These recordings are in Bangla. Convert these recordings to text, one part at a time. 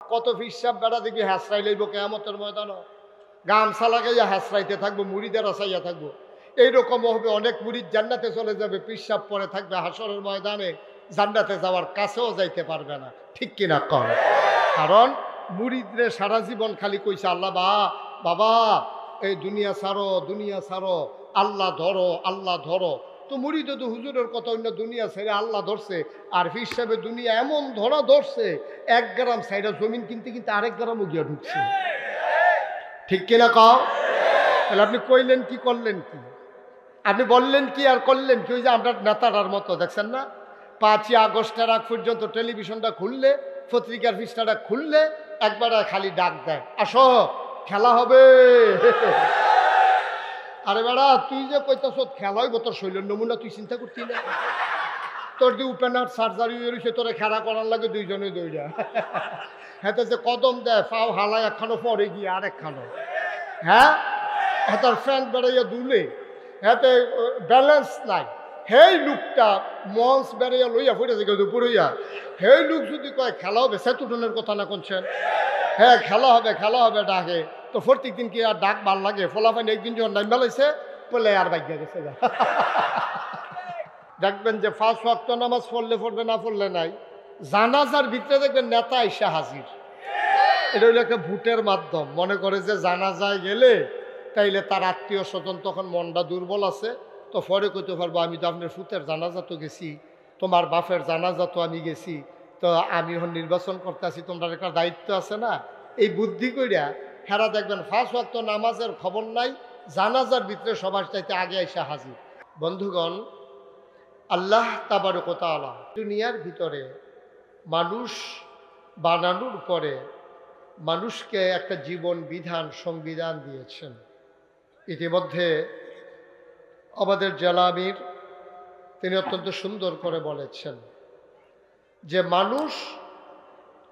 কত ফিসাব বেড়া দেখবি হাসরাই লইব কেয়ামতের ময়দান, গামছা লাগাইয়া হাসরাইতে থাকবো, মুড়িদের আসাইয়া থাকবো। এইরকম হবে, অনেক মুড়িদ জান্নাতে চলে যাবে, পিসাব পরে থাকবে হাসরের ময়দানে, জান্নাতে যাওয়ার কাছেও যাইতে পারবে না। ঠিক কিনা কন? কারণ মুড়িদরে সারা জীবন খালি কইছে আল্লাহ বাবা এই দুনিয়া ছাড়ো, দুনিয়া ছাড়ো, আল্লাহ ধরো, আল্লাহ ধরো। তো মুড়িদ তো হুজুরের কথা অন্য দুনিয়া ছেড়ে আল্লাহ ধরছে, আর হিসাবে দুনিয়া এমন ধরা ধরছে, 1 গ্রাম সাইডা জমিন কিনতে কিনতে আরেক গ্রামও গিয়া ঢুকছে। ঠিক কিনা কও? তাহলে আপনি কইলেন কি, করলেন কি? আপনি বললেন কি আর করলেন কি? ওই যে আপনার নেতাটার মতো, দেখছেন না, 5ই আগস্টের আগ পর্যন্ত টেলিভিশনটা খুললে, পত্রিকার পৃষ্ঠাটা খুললে একবার খালি ডাক দেয়, আসো খেলা হবে। আরে বেড়া, তুই যে কইতাছ খেলা হইব, তোর শৈলের নমুনা তুই চিন্তা করতি না? তোর যে ওপেনার সার্জারি হয়েছে, তোরে খেলা করার লাগে দুইজনে দৌড়া। হ্যাঁ, যে কদম দেয় পাও হালায়, একখানো পরে গিয়ে আর একখানো, হ্যাঁ তোর ফ্যান বেড়াইয়া দুলে, হ্যাঁ ব্যালেন্স নাই। হেই লোকটা মঞ্চ বেড়াইয়া লইয়া ফুটেছে দুপুরইয়া, হেই লোক যদি কয় খেলা হবে, সেতুটনের কথা না কোনছেন, হ্যাঁ খেলা হবে খেলা হবে ডাকে, তো প্রত্যেক দিন কি আর ডাক ভাল লাগে? ফলাফাইন একদিন যখন নাম বেলাইছে বলে আর ভাগ্যা গেছে। দেখবেন যে 5 ওয়াক্ত নামাজ পড়লে পড়বে, না পড়লে নাই। জানাজার ভিতরে দেখবেন নেতা আইসা হাজির। এটা হইলো একটা ভোটের মাধ্যম। মনে করে যে জানাজায় গেলে তাইলে তার আত্মীয় স্বজন তখন মনটা দুর্বল আছে, তো পরে কইতে পারবো আমি তো আপনার ফুতের জানাজা তো গেছি, তোমার বাপের জানাজা তো আমি গেছি, তো আমি এখন নির্বাচন করতে আসি, তোমরা একটা দায়িত্ব আছে না। এই বুদ্ধি কইরা হেরা দেখবেন 5 ওয়াক্ত নামাজের খবর নাই, জানাজার ভিতরে সবার চাইতে আগে আইসা হাজির। বন্ধুগণ, আল্লাহ তাবারক ওয়া তাআলা দুনিয়ার ভিতরে মানুষ বানানোর পরে মানুষকে একটা জীবন বিধান, সংবিধান দিয়েছেন। ইতিমধ্যে আমাদের জেলামীর তিনি অত্যন্ত সুন্দর করে বলেছেন যে মানুষ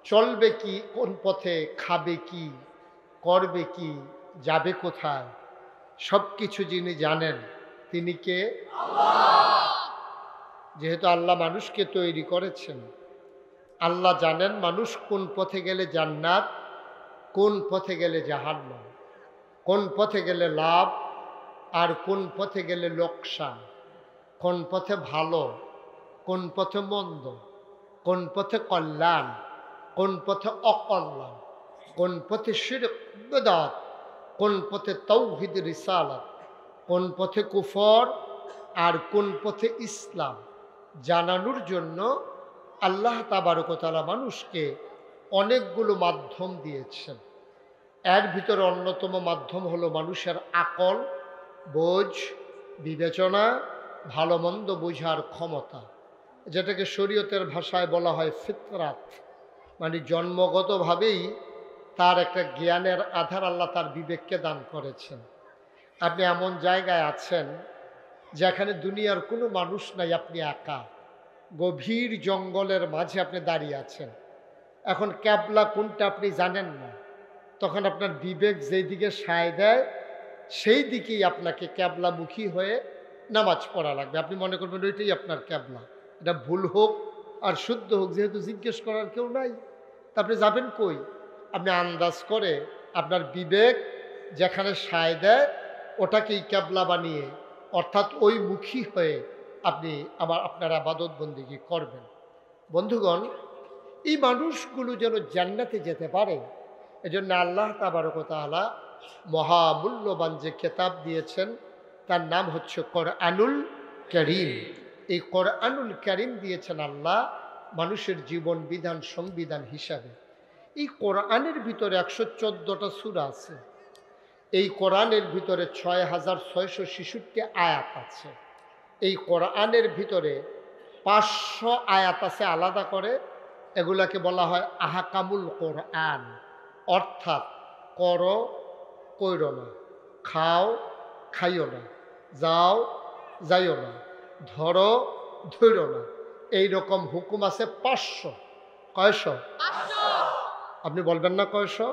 চলবে কি, কোন পথে, খাবে কি, করবে কি, যাবে কোথায়, সব কিছু যিনি জানেন তিনি কে? যেহেতু আল্লাহ মানুষকে তৈরি করেছেন, আল্লাহ জানেন মানুষ কোন পথে গেলে জান্নাত, কোন পথে গেলে জাহান্নাম, কোন পথে গেলে লাভ আর কোন পথে গেলে লোকসান, কোন পথে ভালো, কোন পথে মন্দ, কোন পথে কল্যাণ, কোন পথে অকল্যাণ, কোন পথে শিরক বিদআত, কোন পথে তাওহীদ রিসালাত, কোন পথে কুফর আর কোন পথে ইসলাম জানানোর জন্য আল্লাহ তাবারক ওয়া তাআলা মানুষকে অনেকগুলো মাধ্যম দিয়েছেন। এর ভিতরে অন্যতম মাধ্যম হলো মানুষের আকল, বোঝ, বিবেচনা, ভালো মন্দ বোঝার ক্ষমতা, যেটাকে শরীয়তের ভাষায় বলা হয় ফিতরাত। মানে জন্মগতভাবেই তার একটা জ্ঞানের আধার আল্লাহ তার বিবেককে দান করেছেন। আপনি এমন জায়গায় আছেন যেখানে দুনিয়ার কোনো মানুষ নাই, আপনি একা, গভীর জঙ্গলের মাঝে আপনি দাঁড়িয়ে আছেন। এখন ক্যাবলা কোনটা আপনি জানেন না, তখন আপনার বিবেক যেই দিকে সায় দেয় সেই দিকেই আপনাকে ক্যাবলামুখী হয়ে নামাজ পড়া লাগবে। আপনি মনে করবেন ওইটাই আপনার ক্যাবলা। এটা ভুল হোক আর শুদ্ধ হোক, যেহেতু জিজ্ঞেস করার কেউ নাই, তা আপনি যাবেন কই? আপনি আন্দাজ করে আপনার বিবেক যেখানে সায় দেয় ওটাকেই ক্যাবলা বানিয়ে, অর্থাৎ ওই মুখী হয়ে আপনি আপনার ইবাদত বন্দেগী করবেন। বন্ধুগণ, এই মানুষগুলো যেন জান্নাতে যেতে পারে, এজন্য আল্লাহ তাবারক ওয়া তাআলা মহামূল্যবান যে কিতাব দিয়েছেন তার নাম হচ্ছে কোরআনুল কারীম। এই কোরআনুল কারীম দিয়েছেন আল্লাহ মানুষের জীবন বিধান, সংবিধান হিসাবে। এই কোরআনের ভিতরে 114টা সূরা আছে। এই কোরআনের ভিতরে 6666 আয়াত আছে। এই কোরআনের ভিতরে 500 আয়াত আছে আলাদা করে, এগুলাকে বলা হয় আহকামুল কোরআন। অর্থাৎ করো, কইরো না, খাও, খাইও না, যাও, যাইও না, ধরো, ধইরো না, এইরকম হুকুম আছে 500। কয়শো? আপনি বলবেন না কয়শো?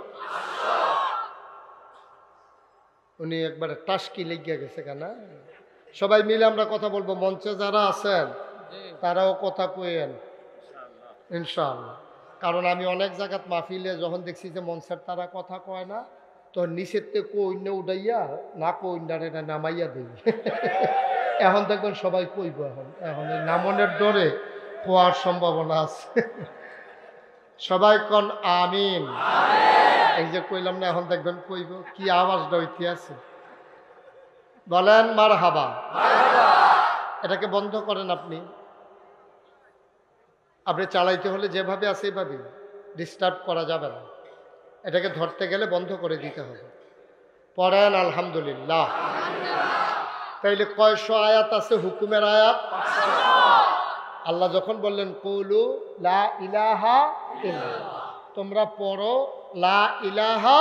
উনি একবারে টাস্কি লেগে গেছে কেন? সবাই মিলে আমরা কথা বলবো। মঞ্চে যারা আছেন তারাও কথা কইেন ইনশাআল্লাহ। কারণ আমি অনেক জায়গাত মাহফিলে যখন দেখছি যে মঞ্চের তারা কথা কয় না, তো নিচের থেকে কইন্য উঠাইয়া না কইন্ডারে না নামাইয়া দিই। এখন দেখবেন সবাই কইব, এখন এই নামনের ডরে কোয়ার সম্ভাবনা আছে। সবাই কন আমিন। এই যে কইলাম না, এখন দেখবেন কইব, কি আওয়াজটা হইতে আছে। বলেন মারহাবা। এটাকে বন্ধ করেন আপনি। আপনি চালাইতে হলে যেভাবে আছে এইভাবে, ডিস্টার্ব করা যাবে না। এটাকে ধরতে গেলে বন্ধ করে দিতে হবে। পড়েন আলহামদুলিল্লাহ। তাইলে কয়শো আয়াত আছে হুকুমের আয়াত? আল্লাহ যখন বললেন কুলু লা ইলাহা ইল্লাল্লাহ, তোমরা পড়ো লা ইলাহা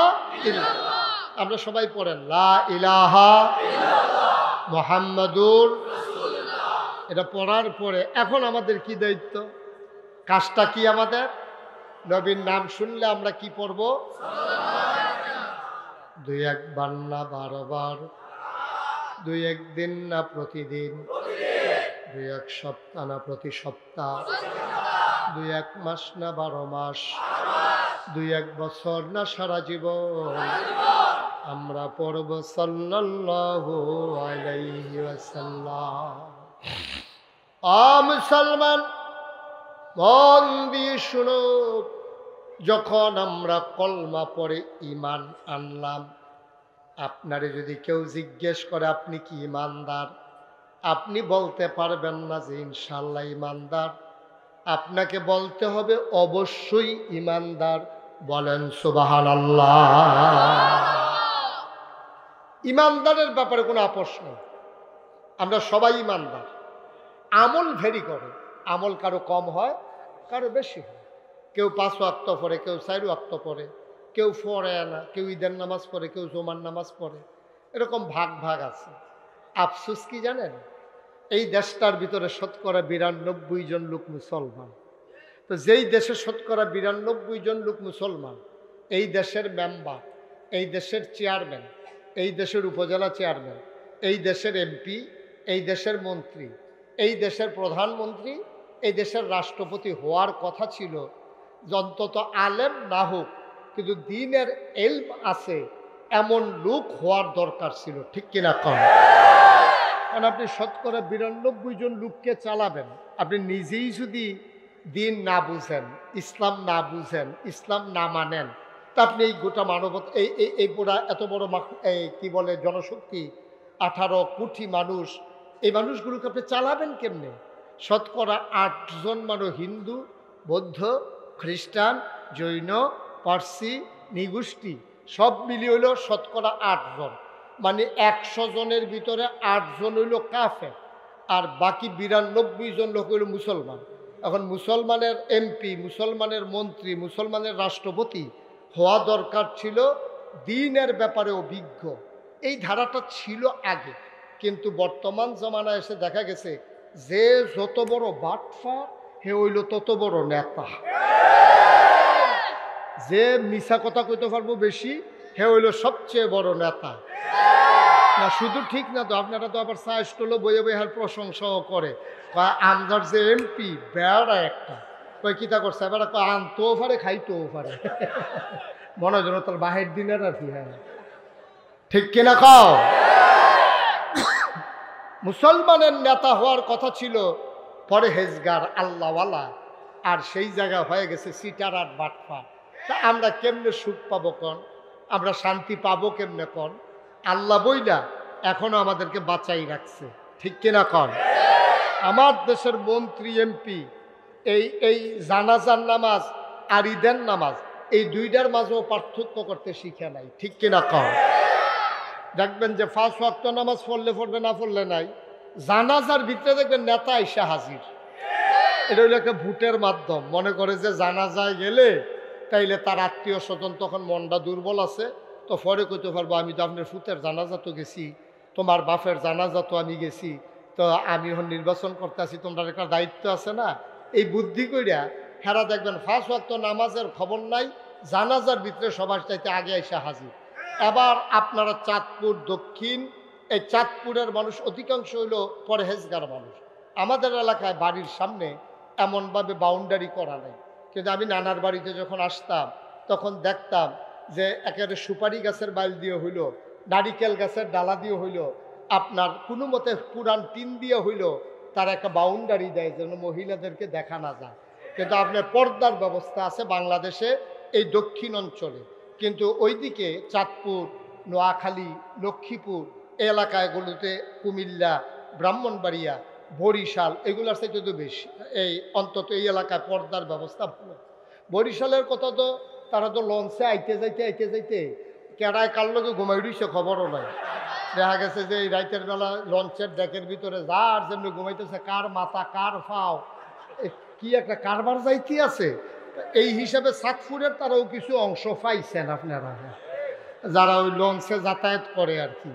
ইল্লাল্লাহ। আমরা সবাই পড়েন লা ইলাহা ইল্লাল্লাহ মুহাম্মাদুর রাসূলুল্লাহ। এটা পড়ার পরে এখন আমাদের কি দায়িত্ব, কাজটা কি আমাদের? নবীর নাম শুনলে আমরা কি পড়ব? দুই একবার না 12 বার, দুই একদিন না প্রতিদিন, দুই এক সপ্তাহ না প্রতি সপ্তাহ, দুই এক মাস না 12 মাস, দুই এক বছর না সারা জীবন আমরা পড়ব সাল্লাল্লাহু আলাইহি ওয়াসাল্লাম। মুসলমান মন দিয়ে শুনো, যখন আমরা কলমা পড়ে ঈমান আনলাম, আপনারে যদি কেউ জিজ্ঞেস করে আপনি কি ঈমানদার, আপনি বলতে পারবেন না যে ইনশাআল্লাহ ঈমানদার। আপনাকে বলতে হবে অবশ্যই ঈমানদার। বলেন সুবহানাল্লাহ। ঈমানদারের ব্যাপারে কোনো আপোষ নেই, আমরা সবাই ঈমানদার। আমল ভেরি করে, আমল কারো কম হয়, কারো বেশি হয়। কেউ 5 ওয়াক্ত পড়ে, কেউ 4 ওয়াক্ত পড়ে, কেউ পড়ে না, কেউ ঈদের নামাজ পড়ে, কেউ জুমার নামাজ পড়ে, এরকম ভাগ ভাগ আছে। আফসোস কি জানেন, এই দেশটার ভিতরে শতকরা 92 জন লোক মুসলমান। তো যেই দেশে শতকরা 92 জন লোক মুসলমান, এই দেশের মেম্বার, এই দেশের চেয়ারম্যান, এই দেশের উপজেলা চেয়ারম্যান, এই দেশের এমপি, এই দেশের মন্ত্রী, এই দেশের প্রধানমন্ত্রী, এই দেশের রাষ্ট্রপতি হওয়ার কথা ছিল। অন্তত আলেম না হোক, কিন্তু দ্বীনের ইলম আছে এমন লোক হওয়ার দরকার ছিল, ঠিক কিনা কম? কারণ আপনি শতকরা 92 জন লোককে চালাবেন, আপনি নিজেই যদি দিন না বুঝেন, ইসলাম না বুঝেন, ইসলাম না মানেন, তা আপনি এই গোটা মানবতা, এই পুরা এত বড় কি বলে জনশক্তি, 18 কোটি মানুষ, এই মানুষগুলোকে আপনি চালাবেন কেমনে? শতকরা 8 জন মানুষ হিন্দু, বৌদ্ধ, খ্রিস্টান, জৈন, পার্সি, নিগোষ্ঠী সব মিলিয়ে হইল শতকরা 8 জন। মানে 100 জনের ভিতরে 8 জন হইল কাফের, আর বাকি 92 জন লোক হইল মুসলমান। এখন মুসলমানের এমপি, মুসলমানের মন্ত্রী, মুসলমানের রাষ্ট্রপতি হওয়া দরকার ছিল দ্বীনের ব্যাপারে অভিজ্ঞ। এই ধারাটা ছিল আগে, কিন্তু বর্তমান জমানায় এসে দেখা গেছে যে যত বড় বাটফার হে হইল তত বড় নেতা, যে মিছা কথা কইতে পারবো বেশি হে হইল সবচেয়ে বড় নেতা। না শুধু ঠিক না তো, আপনারা তো আবার চা স্টলে বইয়ে বইয়ে প্রশংসাও করে, আমদার যে এমপি বেড়া একটা কই কিতা করছে, এবার আনতেও পারে খাইতেও পারে, মনে হয় যেন তার বাহির দিনের আর কি। হ্যাঁ ঠিক কিনা কও? মুসলমানের নেতা হওয়ার কথা ছিল পরহেজগার, আল্লাহওয়ালা, আর সেই জায়গা হয়ে গেছে সিটার আর বাটফা। তা আমরা কেমনে সুখ পাবো কন, আমরা শান্তি পাবো কেমনে কন? আল্লাহ বইলা এখনো আমাদেরকে বাঁচাই রাখছে, ঠিক কিনা কন? আমার দেশের মন্ত্রী এমপি এই জানাজার নামাজ আর ঈদের নামাজ, এই দুইটার মাঝেও পার্থক্য করতে শিখে নাই, ঠিক কিনা কন? দেখবেন যে 5 ওয়াক্ত নামাজ পড়লে পড়বে, না পড়লে নাই। জানাজার ভিতরে দেখবেন নেতা আইসা হাজির। এটা হইল একটা ভোটের মাধ্যম। মনে করে যে জানাজায় গেলে তাইলে তার আত্মীয় স্বজন তখন মনটা দুর্বল আছে, তো পরে কইতে পারবো আমি তো আপনার ফুতের জানাজা তো গেছি, তোমার বাপের জানাজা তো আমি গেছি, তো আমি এখন নির্বাচন করতে আসি, তোমরা একটা দায়িত্ব আছে না। এই বুদ্ধি কইরা হেরা দেখবেন 5 ওয়াক্ত নামাজের খবর নাই, জানাজার ভিতরে সবার চাইতে আগে আইসা হাজির। এবার আপনারা চাঁদপুর দক্ষিণ, এই চাঁদপুরের মানুষ অধিকাংশ হইল পরহেজগার মানুষ। আমাদের এলাকায় বাড়ির সামনে এমনভাবে বাউন্ডারি করা নাই, কিন্তু আমি নানার বাড়িতে যখন আসতাম তখন দেখতাম যে একেবারে সুপারি গাছের বাইল দিয়ে হইল, নারিকেল গাছের ডালা দিয়ে হইল, আপনার কোনো মতে পুরান টিন দিয়ে হইল, তার একটা বাউন্ডারি দেয় যেন মহিলাদেরকে দেখা না যায়। কিন্তু আপনার পর্দার ব্যবস্থা আছে বাংলাদেশে এই দক্ষিণ অঞ্চলে, কিন্তু ওইদিকে চাঁদপুর, নোয়াখালী, লক্ষ্মীপুর এই এলাকাগুলোতে, কুমিল্লা, ব্রাহ্মণবাড়িয়া, বরিশাল এগুলোর সাথে তো বেশি, এই অন্তত এই এলাকায় পর্দার ব্যবস্থা ভালো। বরিশালের কথা তো তারা তো লঞ্চে আইতে যাইতে কেডায় কার লোকে ঘুমাই রইছে খবরও নাই। দেখা গেছে যে এই রাইতের বেলা লঞ্চের ডেকের ভিতরে যার জন্য ঘুমাইতেছে, কার মাথা কার ফাও কি একটা কারবার যাইতে আছে। এই হিসাবে চাঁদপুরের তারাও কিছু অংশ পাইছেন আপনারা, যারা ওই লঞ্চে যাতায়াত করে আর কি।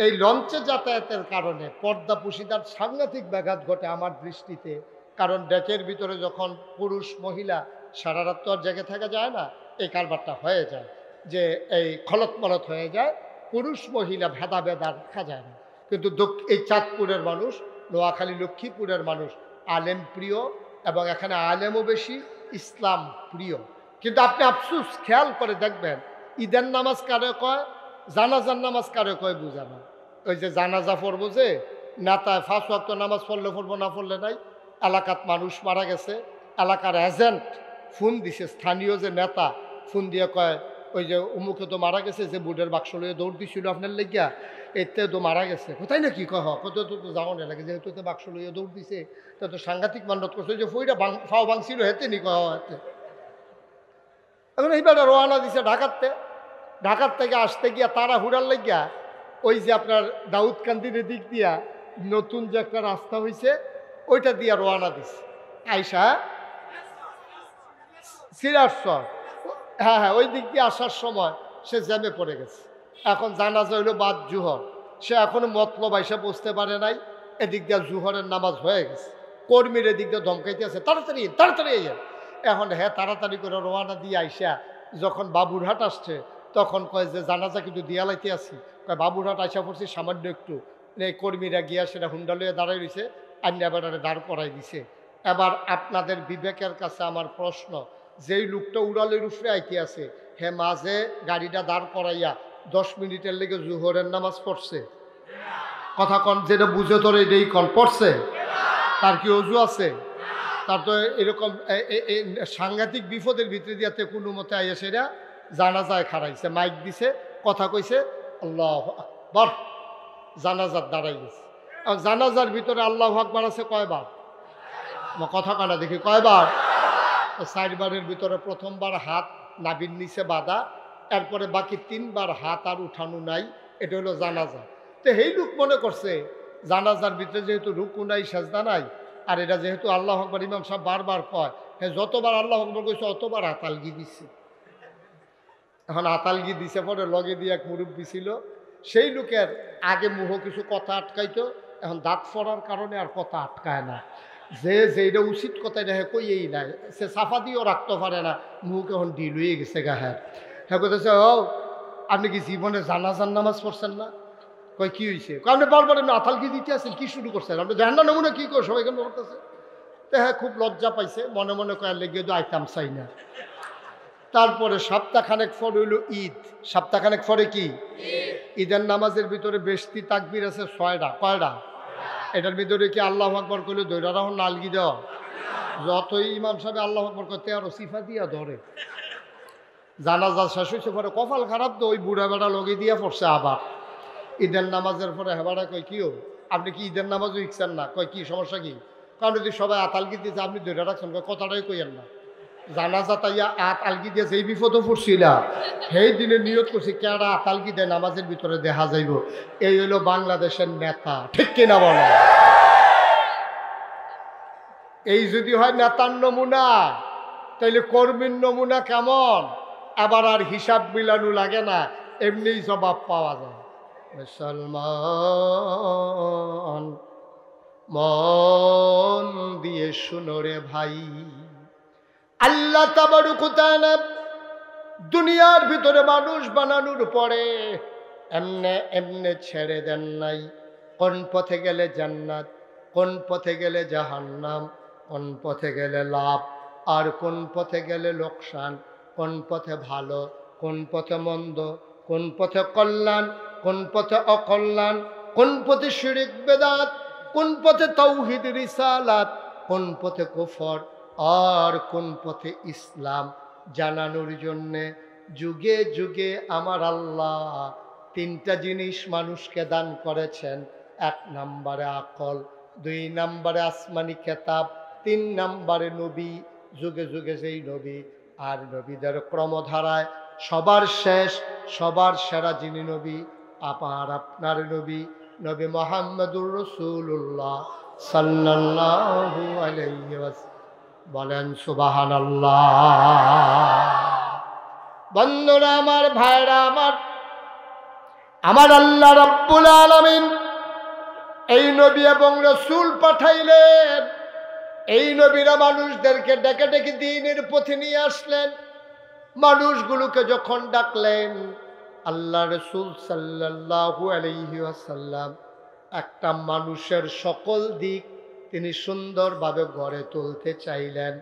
এই লঞ্চে যাতায়াতের কারণে পর্দা পুশিদার সাংঘাতিক ব্যাঘাত ঘটে আমার দৃষ্টিতে। কারণ ডেকের ভিতরে যখন পুরুষ মহিলা সারা রাত তো আর জেগে থাকা যায় না, এই কারবারটা হয়ে যায় যে এই খলত মলত হয়ে যায়, পুরুষ মহিলা ভেদাভেদ আর রাখা যায় না। কিন্তু এই চাঁদপুরের মানুষ, নোয়াখালী, লক্ষ্মীপুরের মানুষ আলেম প্রিয়, এবং এখানে আলেমও বেশি, ইসলাম প্রিয়। কিন্তু আপনি আফসুস খেয়াল করে দেখবেন, ঈদের নামাজ কারে কয়, জানাজার নামাজ কারে কয় বুঝা না। ওই যে জানাজা পড়বো যে নেতায় 5 ওয়াক্ত নামাজ পড়বো না পড়লে নাই, এলাকাত মানুষ মারা গেছে, এলাকার এজেন্ট ফোন দিছে, স্থানীয় যে নেতা ফোন দিয়ে কয় ওই যে অমুকে তো মারা গেছে, যে বুটের বাক্স লইয়ে দৌড় দিছিল আপনার লেগিয়া, এতে তো মারা গেছে। কোথায় না কি কহ, কত তো যাও না লাগে, যেহেতু তো বাক্স লইয়ে দৌড় দিছে, তো সাংঘাতিক মান্যত করছে, যে ফইটা ফাও ভাঙছিল হেতে নি কহ হাতে। এখন এইবার রওনা দিছে ঢাকার থেকে আসতে গিয়া তারা হুড়ার লাগিয়া ওই যে আপনার দাউদকান্দির দিক দিয়া নতুন যে একটা রাস্তা হয়েছে ওইটা দিয়া রওনা দিছে আইসা সিরাজসর, হ্যাঁ ওই দিক দিয়ে আসার সময় সে জ্যামে পড়ে গেছে। এখন জানাজা হইল বাদ জুহর, সে এখনো মতলব আইসা বুঝতে পারে নাই, এদিক দিয়ে জুহরের নামাজ হয়ে গেছে, কর্মীর এদিক দিয়ে ধমকাইতে আছে তাড়াতাড়ি তাড়াতাড়ি। এখন হ্যাঁ তাড়াতাড়ি করে রওনা দিয়ে আইসা যখন বাবুরহাট আসছে তখন কয় যে জানাজা কিন্তু দিয়ালাইতে আসি, কয় বাবুরহাট আইসা পড়ছি সামান্য একটু, এই কর্মীরা গিয়া সেটা হুন্ডা লইয়া দাঁড়াই রয়েছে, আন্যা বেড়ারে দাঁড় করাই দিছে। এবার আপনাদের বিবেকের কাছে আমার প্রশ্ন, যেই লোকটা উড়ালের উপরে আইতে আছে হে মাঝে গাড়িটা দাঁড় করাইয়া 10 মিনিটের লেগে জুহরের নামাজ পড়ছে? কথা কন, যেটা বুঝে তোর এটাই কন পড়ছে? তার কি অজু আছে? তার তো এরকম সাংঘাতিক বিপদের ভিতরে দিয়াতে কোনো মতে আইয়া সেটা জানাজায় খাড়াইছে, মাইক দিছে, কথা কইছে আল্লাহ আকবার, জানাজার দাঁড়াই গেছে। আর জানাজার ভিতরে আল্লাহ আকবার আছে কয়বার? কথা কানা দেখি কয়বার? 4 বারের ভিতরে প্রথমবার হাত নাভির নিচে বাঁধা, এরপরে বাকি 3 বার হাত আর উঠানো নাই, এটা হলো জানাজা। তো এই লোক মনে করছে জানাজার ভিতরে যেহেতু রুকু নাই, সেজদা নাই, আর এটা যেহেতু আল্লাহ আকবার ইমাম সাহেব বারবার কয়, হ্যাঁ যতবার আল্লাহ আকবার কইছে অতবার হাতালগি দিচ্ছে। এখন হাতালগি দিছে, পরে লগে দিয়ে এক মুরব্বী ছিল, সেই লোকের আগে মুহ কিছু কথা আটকাইতো, এখন দাঁত ফোড়ার কারণে আর কথা আটকায় না, যে যেটা উচিত কথা এটা হ্যাঁ কইয়েই নাই, সে সাফা দিয়েও রাখতে পারে না, মুখ এখন ঢিল হয়ে গেছে গা। হ্যাঁ হ্যাঁ করতেছে, ও আপনি কি জীবনে জানাজার নামাজ পড়ছেন না? কয় কি হয়েছে? আপনি বারবার এমনি আতালগি দিতে আছেন, কি শুরু করছেন আপনি? দেখেন না নমুনা কি করে সবাই কেন করতেছে। তো হ্যাঁ খুব লজ্জা পাইছে, মনে মনে কয়ার লেগে তো আইতাম চাই না। তারপরে সপ্তাহখানেক পরে হইল ঈদ, সপ্তাহখানেক পরে কি ঈদের নামাজের ভিতরে বেশতি তাকবীর আছে 6টা, কয়টা? এটার ভিতরে কি আল্লাহু আকবার কইলে দৈরা রাহন নালগি দেওয়া? যতই ইমাম সাহেব আল্লাহু আকবার করতে আরো সিফা দিয়া ধরে। জানাজা শেষ হয়েছে পরে কপাল খারাপ তো ওই বুড়া বেড়া লগে দিয়া পড়ছে আবার ঈদের নামাজের পরে। হেবারা কয় কিও আপনি কি ঈদের নামাজও ইচ্ছেন না? কয় কি সমস্যা কি? কারণ যদি সবাই আতালগি দিয়েছে আপনি দৈরা রাখছেন, কথাটাই কইয়েন না। জানাজা তাইয়া আতালগি দিয়ে যেই বিপদও পড়ছিলা সেই দিনে নিয়ত করছি কেডা আতালগি দেয় নামাজের ভিতরে দেখা যাইব। এই হইল বাংলাদেশের নেতা, ঠিক কিনা বলো? এই যদি হয় নেতার নমুনা, তাইলে কর্মীর নমুনা কেমন? আবার আর হিসাব মিলানো লাগে না, এমনি জবাব পাওয়া যায়। মুসলমান মন দিয়ে শুনো রে ভাই, আল্লাহ তাবারক ওয়া তাআলা দুনিয়ার ভিতরে মানুষ বানানোর পরে এমনে এমনে ছেড়ে দেন নাই। কোন পথে গেলে জান্নাত, কোন পথে গেলে জাহান্নাম, কোন পথে গেলে লাভ, আর কোন পথে গেলে লোকসান, কোন পথে ভালো, কোন পথে মন্দ, কোন পথে কল্যাণ, কোন পথে অকল্যাণ, কোন পথে শিরক বেদাত, কোন পথে তাওহীদ রিসালাত, কোন পথে কুফর আর কোন পথে ইসলাম জানানোর জন্যে যুগে যুগে আমার আল্লাহ তিনটা জিনিস মানুষকে দান করেছেন। 1 নম্বরে আকল, 2 নম্বরে আসমানি খেতাব, 3 নম্বরে নবী। যুগে যুগে যেই নবী আর নবীদের ক্রমধারায় সবার শেষ সবার সেরা যিনি নবী আপনার নবী, নবী মুহাম্মদুর রাসূলুল্লাহ সাল্লাল্লাহু আলাইহি ওয়াসাল্লাম। বলেন সুবহানাল্লাহ। বন্ধুরা আমার, ভাইরা আমার, আমার আল্লাহ রাব্বুল আলামিন এই নবী এবং রাসূল পাঠাইলেন। এই নবীরা মানুষদেরকে ডেকে ডেকে দ্বীনের পথে নিয়ে আসলেন। মানুষগুলোকে যখন ডাকলেন, আল্লাহ রাসূল সাল্লাল্লাহু আলাইহি ওয়াসাল্লাম একটা মানুষের সকল দিক তিনি সুন্দরভাবে গড়ে তুলতে চাইলেন।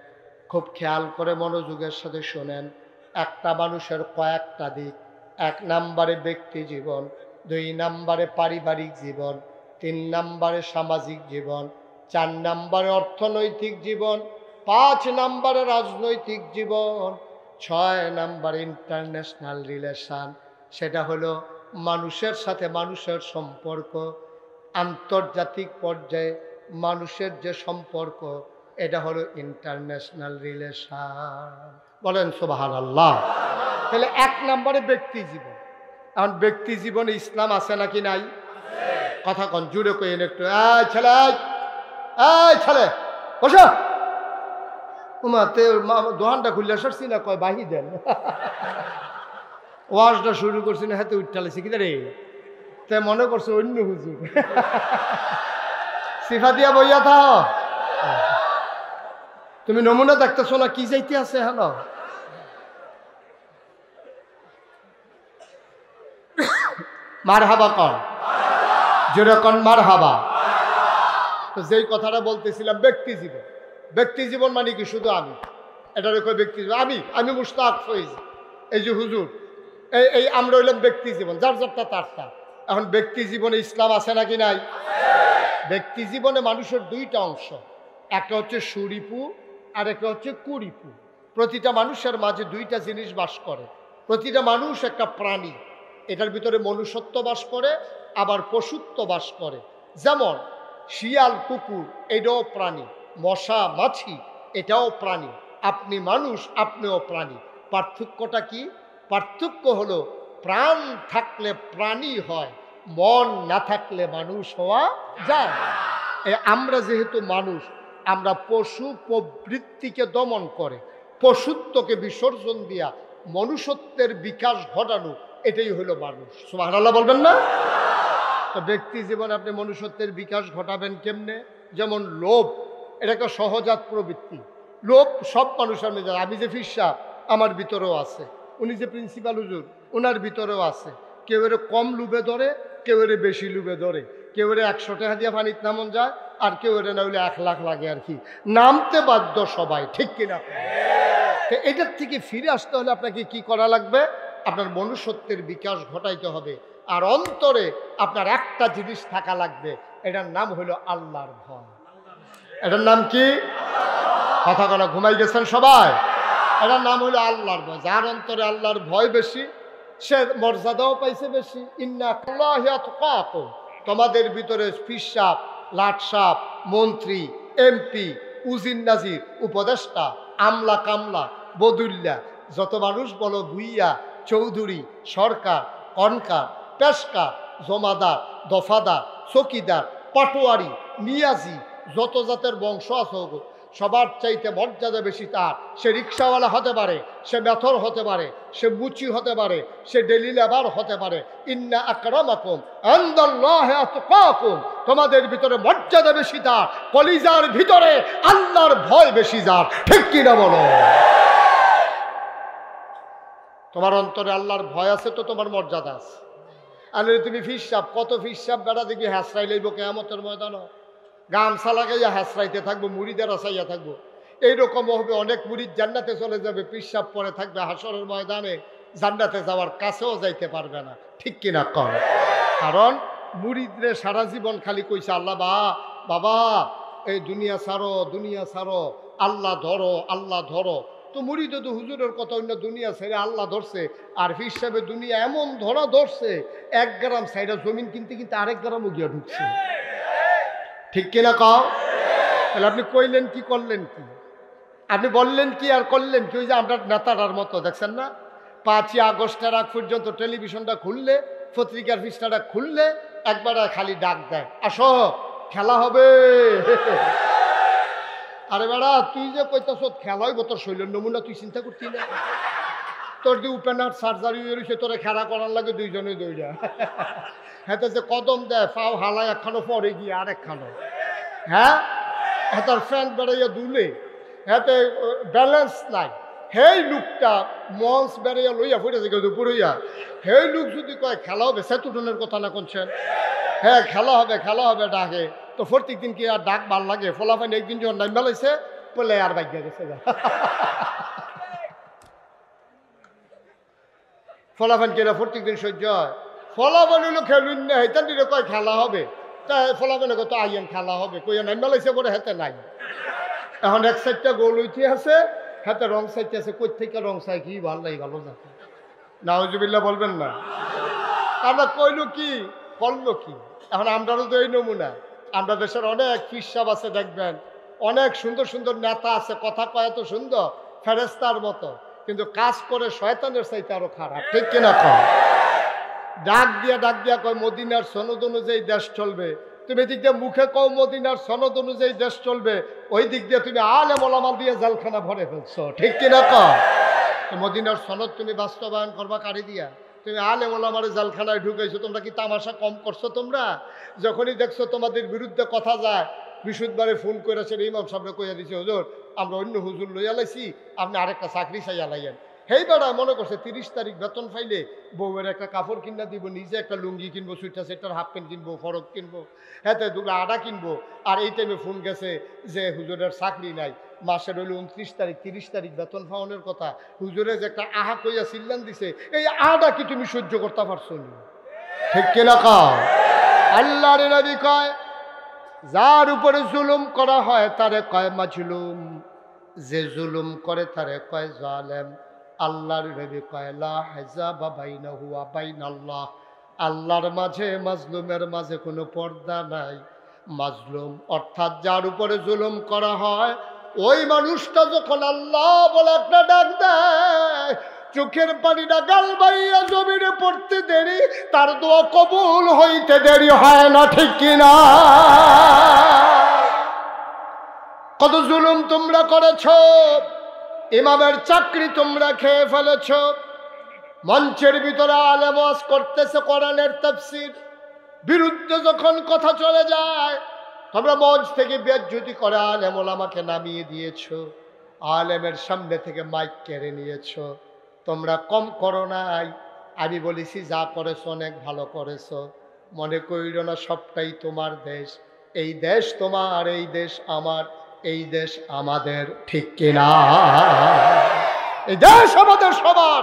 খুব খেয়াল করে মনোযোগের সাথে শোনেন। একটা মানুষের কয়েকটা দিক। 1 নম্বরে ব্যক্তি জীবন, 2 নম্বরে পারিবারিক জীবন, 3 নম্বরে সামাজিক জীবন, 4 নম্বরে অর্থনৈতিক জীবন, 5 নম্বরে রাজনৈতিক জীবন, 6 নম্বরে ইন্টারন্যাশনাল রিলেশন। সেটা হলো মানুষের সাথে মানুষের সম্পর্ক, আন্তর্জাতিক পর্যায়ে মানুষের যে সম্পর্ক, এটা হলো ইন্টারন্যাশনাল রিলেশন। বলেন সুবহানাল্লাহ। তাহলে 1 নম্বরে ব্যক্তি জীবন। এখন ব্যক্তি জীবনে ইসলাম আছে নাকি নাই? কথা কন, জুড়ে কইন একটু। এই ছেলে, এই ছেলে বসো। উমাতে দোকানটা খুললে সরছি না, কয় বাহি দেন। ওয়াজটা শুরু করছি না, হাতে উঠালেছি কি রে, তাই মনে করছে অন্য হুজুর। সিফা দিয়া বইয়া থাও, তুমি নমুনা দেখতেছো না কি যাইতে আছে। হ্যালো, মারহাবা কন, জোরে কন মারহাবা। তো যেই কথাটা বলতেছিলাম, ব্যক্তি জীবন। ব্যক্তি জীবন মানে কি? শুধু আমি, এটার কই ব্যক্তি জীবন। আমি মুশতাক ফয়েজ, এই যে হুজুর, এই আমরা হইলাম ব্যক্তি জীবন, যার যারটা তারটা। এখন ব্যক্তি জীবনে ইসলাম আছে নাকি নাই? ব্যক্তি জীবনে মানুষের 2টা অংশ, একটা হচ্ছে সুরিপু আর একটা হচ্ছে কুরিপু। প্রতিটা মানুষের মাঝে 2টা জিনিস বাস করে। প্রতিটা মানুষ একটা প্রাণী, এটার ভিতরে মনুষ্যত্ব বাস করে, আবার পশুত্ব বাস করে। যেমন শিয়াল, কুকুর এটাও প্রাণী, মশা, মাছি এটাও প্রাণী। আপনি মানুষ, আপনিও প্রাণী। পার্থক্যটা কি? পার্থক্য হলো প্রাণ থাকলে প্রাণী হয়, মন না থাকলে মানুষ হওয়া যায়। আমরা যেহেতু মানুষ, আমরা পশু প্রবৃত্তিকে দমন করে পশুত্বকে বিসর্জন দিয়া মনুষ্যত্বের বিকাশ ঘটানো, এটাই হলো মানুষ। সুবহানাল্লাহ বলবেন না? তো ব্যক্তি জীবনে আপনি মনুষ্যত্বের বিকাশ ঘটাবেন কেমনে? যেমন লোভ, এটা একটা সহজাত প্রবৃত্তি। লোভ সব মানুষের মধ্যে। আমি যে ফিরসা, আমার ভিতরেও আছে। উনি যে প্রিন্সিপাল হুজুর, ওনার ভিতরেও আছে। কেউ এর কম লুবে ধরে, কেউ এর বেশি লুবে ধরে, কেউ এর 100 টাকা দিয়ে পানিতে নামন যায়, আর কেউ এর না হলে 1 লাখ লাগে আর কি। নামতে বাধ্য সবাই, ঠিক কিনা? তো এটার থেকে ফিরে আসতে হলে আপনাকে কি করা লাগবে? আপনার মনুষ্যত্বের বিকাশ ঘটাইতে হবে। আর অন্তরে আপনার একটা জিনিস থাকা লাগবে, এটার নাম হলো আল্লাহর ভয়। এটার নাম কি? কথা বলা ঘুমাই গেছেন সবাই? এটার নাম হলো আল্লাহর ভয়। যার অন্তরে আল্লাহর ভয় বেশি, সে মর্যাদাও পাইছে বেশি। ইন্না আল্লাহি আতকাকুম। তোমাদের ভিতরে পীর সাহেব, লাট সাহেব, মন্ত্রী, এমপি, উজির নাজির, উপদেষ্টা, আমলা কামলা, বদুল্লা, যত মানুষ বলো, ভুইয়া, চৌধুরী, সরকার, কনকার, পেশকার, জমাদার, দফাদার, চকিদার, পাটোয়ারি, নিয়াজি, যত জাতের বংশ আছে, সবার চাইতে মর্যাদা বেশি তার। সে রিক্সাওয়ালা হতে পারে, সে মেথর হতে পারে, সে মুচি হতে পারে, সে ডেলি লেবার হতে পারে। ইন্না আকরামাকুম ইনদাল্লাহি আতকাকুম। তোমাদের ভিতরে মর্যাদা বেশি তার, কলিজার ভিতরে আল্লাহর ভয় বেশি যার। ঠিক কিনা বলো? তোমার অন্তরে আল্লাহর ভয় আছে তো তোমার মর্যাদা আছে। আর তুমি ফিরসাব, কত ফিরসাব বেড়া দেখবি হ্যাসরাই লইব কিয়ামতের ময়দানে, গামছা লাগাইয়া হ্যাসরাইতে থাকবো, মুড়িদের আসাইয়া থাকবো। এইরকম হবে অনেক মুরিদ জান্নাতে চলে যাবে, পিশাব পরে থাকবে হাসরের ময়দানে, জান্নাতে যাওয়ার কাছেও যাইতে পারবে না। ঠিক কিনা কর? কারণ মুরিদরে সারা জীবন খালি কইছে আল্লাহ বাবা এই দুনিয়া ছাড়ো, দুনিয়া ছাড়ো, আল্লাহ ধরো, আল্লাহ ধরো। তো মুরিদও তো হুজুরের কথা অন্য দুনিয়া ছেড়ে আল্লাহ ধরছে, আর হিসাবে দুনিয়া এমন ধরা ধরছে 1 গ্রাম সাইডা জমিন কিনতে কিনতে আরেক গ্রামও গিয়া ঢুকছে। ঠিক কিনা কও? তাহলে আপনি কইলেন কি, করলেন কি? আপনি বললেন কি আর করলেন কি? ওই যে আমরা নেতাটার মতো দেখছেন না, 5ই আগস্টের আগ পর্যন্ত টেলিভিশনটা খুললে, পত্রিকার পৃষ্ঠাটা খুললে একবার খালি ডাক দেয়, আসো খেলা হবে। আরে বেড়া, তুই যে কইতাছ খেলা হইব, তোর শৈলের নমুনা তুই চিন্তা করতি না? তোর যে ওপেনার সার্জারি হয়েছে, তোরে খেলা করার লাগে দুইজনে দৌড়া। হ্যাঁ, যে কদম দেয় পাও হালায় একখানো পরে গিয়ে আর একখানো, হ্যাঁ তার ফ্যান বেড়াইয়া দুলে, হ্যাঁ ব্যালেন্স নাই। হেই লুকটা মঞ্চ বেড়াইয়া লইয়া ফুটেছে কেউ পুরইয়া, হেই লুক যদি কয় খেলা হবে, সেতুটনের কথা না করছেন, হ্যাঁ খেলা হবে ডাকে, তো প্রত্যেক দিন কি আর ডাক ভাল লাগে? ফলাফাইন একদিন যখন নাম বেলাইছে বলে আর বাইক গেছে, ফলাফাইন কেনা প্রত্যেক দিন সহ্য হয়? ফলাফাইন হইলো খেলুন না, হেতান দিলে কয় খেলা হবে, তা ফলাফাইনে কত আইয়েন খেলা হবে, কইয়া নাম বেলাইছে পরে হেতে নাই। এখন এক সাইডটা গোল হইতে আছে, হাতে রং সাইডটা আছে, কই থেকে রং চাই কি ভাল লাগে, ভালো যাচ্ছে নাউজুবিল্লাহ বলবেন না? আমরা কইলো কি করলো কি? এখন আমরাও তো এই নমুনা। আমরা দেশের অনেক পিসাব আছে দেখবেন, অনেক সুন্দর সুন্দর নেতা আছে, কথা কয় এত সুন্দর ফেরেস্তার মতো, কিন্তু কাজ করে শয়তানের চাইতে আরো খারাপ। ঠিক কিনা কয়? ডাক দিয়া কয় মদিনার সনদ অনুযায়ী দেশ চলবে। তুমি এদিক দিয়ে মুখে কও মদিনার সনদ অনুযায়ী দেশ চলবে, ওই দিক দিয়ে তুমি আলেম ওলামা দিয়ে জেলখানা ভরে ফেলছো। ঠিক কিনা কয়? মদিনার সনদ তুমি বাস্তবায়ন করবা কারি দিয়া? তুমি আলেম ওলামারে জেলখানায় ঢুকাইছো। তোমরা কি তামাশা কম করছো? তোমরা যখনই দেখছো তোমাদের বিরুদ্ধে কথা যায়, বিশুদ্ধবারে ফোন করেছেন, ইমাম সাহেবরে কইয়া দিছে, হুজুর আমরা অন্য হুজুর লইয়া লাইছি, আপনি আরেকটা চাকরি চাইয়া লাইয়েন। হেই বেড়া মনে করছে 30 তারিখ বেতন পাইলে বউয়ের একটা কাপড় কিনা দিব, নিজে একটা লুঙ্গি কিনবো, সুইটার সেটার হাফ প্যান্ট কিনবো, ফরক কিনবো, হ্যাঁ দুটো আডা কিনবো। আর এই টাইমে ফোন গেছে যে হুজুরের চাকরি নাই, মাসের হইল 29 তারিখ, 30 তারিখ বেতন পাওয়ানোর কথা। হুজুরে যে একটা আহা কইয়া চিল্লান দিছে, এই আডা কি তুমি সহ্য করতে পারছো না? ঠিক কিনা কও? আল্লাহর নবী কয়, যার উপরে জুলুম করা হয় তারে কয় মাজলুম, যে জুলুম করে তারে কয় জালেম। আল্লাহর নবী কয় লা হিজাবা বাইনাহু ওয়া বাইনাল্লাহ, আল্লাহর মাঝে মাজলুমের মাঝে কোনো পর্দা নাই। মাজলুম অর্থাৎ যার উপরে জুলুম করা হয়, ওই মানুষটা যখন আল্লাহ বলে একটা ডাক দেয়, চোখের পানিটা গাল বাইয়া জমিনে পড়তে দেরি, তার দোয়া কবুল হইতে দেরি হয় না। ঠিক কিনা? কত জুলুম তোমরা করেছ, ইমামের চাকরি তোমরা খেয়ে ফেলেছ, মঞ্চের ভিতরে আলেম ওয়াজ করতেছে কোরআনের তাফসীর, বিরুদ্ধে যখন কথা চলে যায় তোমরা মঞ্চ থেকে বেজ্জতি করে আলেম ওলামাকে নামিয়ে দিয়েছ, আলেমের সামনে থেকে মাইক কেড়ে নিয়েছ। তোমরা কম করো নাই। আমি বলেছি যা করেছো অনেক ভালো করেছো, মনে করিল না সবটাই তোমার দেশ, এই দেশ তোমার, এই দেশ আমার, এই দেশ আমাদের। ঠিক কিনা? এই দেশ আমাদের সবার।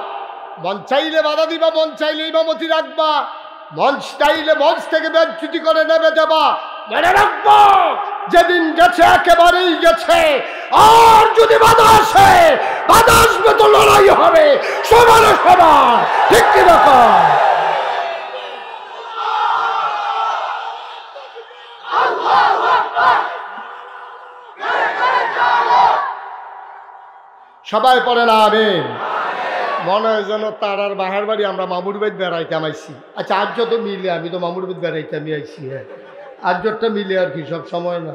মন চাইলে বাধা দিবা, মন চাইলে ইমামতি রাখবা, মঞ্চ চাইলে মঞ্চ থেকে বেজ্জতি করে নেমে দেবা। মনে রাখবো যেদিন গেছে একেবারেই গেছে, আর যদি বাধা আসে, বাধা আসবে তো লড়াই হবে সমানে সমান। ঠিক কিনা? সবাই পড়ে না আমিন। মনে হয় যেন তারার বাহার বাড়ি আমরা মামুর বাড়ি বেড়াইতে আইছি। আচ্ছা আজ তো মিলে, আমি তো মামুর বাড়ি বেড়াইতে আমি আইছি। হ্যাঁ আজটা মিলে আর কি, সব সময় না।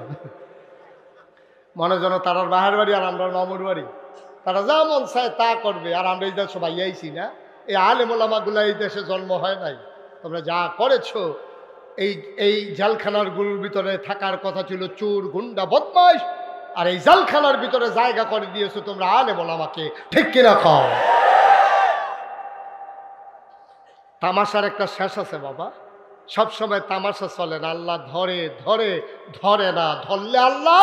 মনে যেন তারার বাহার বাড়ি আর আমরা মামুর বাড়ি, তারা যা মন চায় তা করবে, আর আমরা এই দেশ সবাই আইছি না। এই আলেম ওলামাগুলা এই দেশে জন্ম হয় নাই। তোমরা যা করেছো, এই জেলখানার গুলোর ভিতরে থাকার কথা ছিল চোর, গুন্ডা, বদমাইশ, আর এই জেলখানার ভিতরে জায়গা করে দিয়েছো তোমরা আলেম ওলামাকে। ঠিক কিনা খাও? তামাশার একটা শেষ আছে বাবা, সবসময় তামাশা চলে না। আল্লাহ ধরে ধরে ধরে না, ধরলে আল্লাহ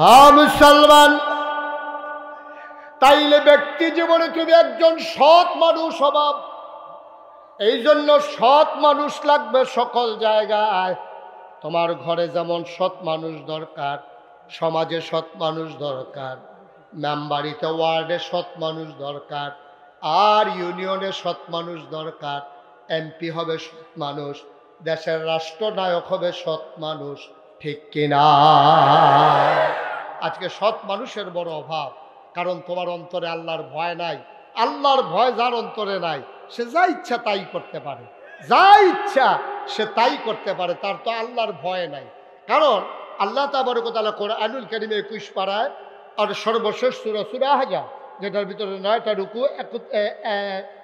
মুসলমান, তাইলে ব্যক্তি জীবনে তুমি একজন সৎ মানুষ হবা। এই জন্য সৎ মানুষ লাগবে সকল জায়গায়। তোমার ঘরে যেমন সৎ মানুষ দরকার, সমাজে সৎ মানুষ দরকার, মেম্বারিতে ওয়ার্ডে সৎ মানুষ দরকার, আর ইউনিয়নে সৎ মানুষ দরকার, এমপি হবে সৎ মানুষ, দেশের রাষ্ট্রনায়ক হবে সৎ মানুষ, ঠিক কিনা? আজকে সৎ মানুষের বড় অভাব, কারণ তোমার অন্তরে আল্লাহর ভয় নাই। আল্লাহর ভয় যার অন্তরে নাই, সে যা ইচ্ছা তাই করতে পারে, যা ইচ্ছা সে তাই করতে পারে, তার তো আল্লাহর ভয় নাই। কারণ আল্লাহ তাবারক ওয়া তাআলা কোরআনুল কারীমে 21 পারায় আর সর্বশেষ সূরা সূরা আহজাব, যেটার ভিতরে 9টা রুকু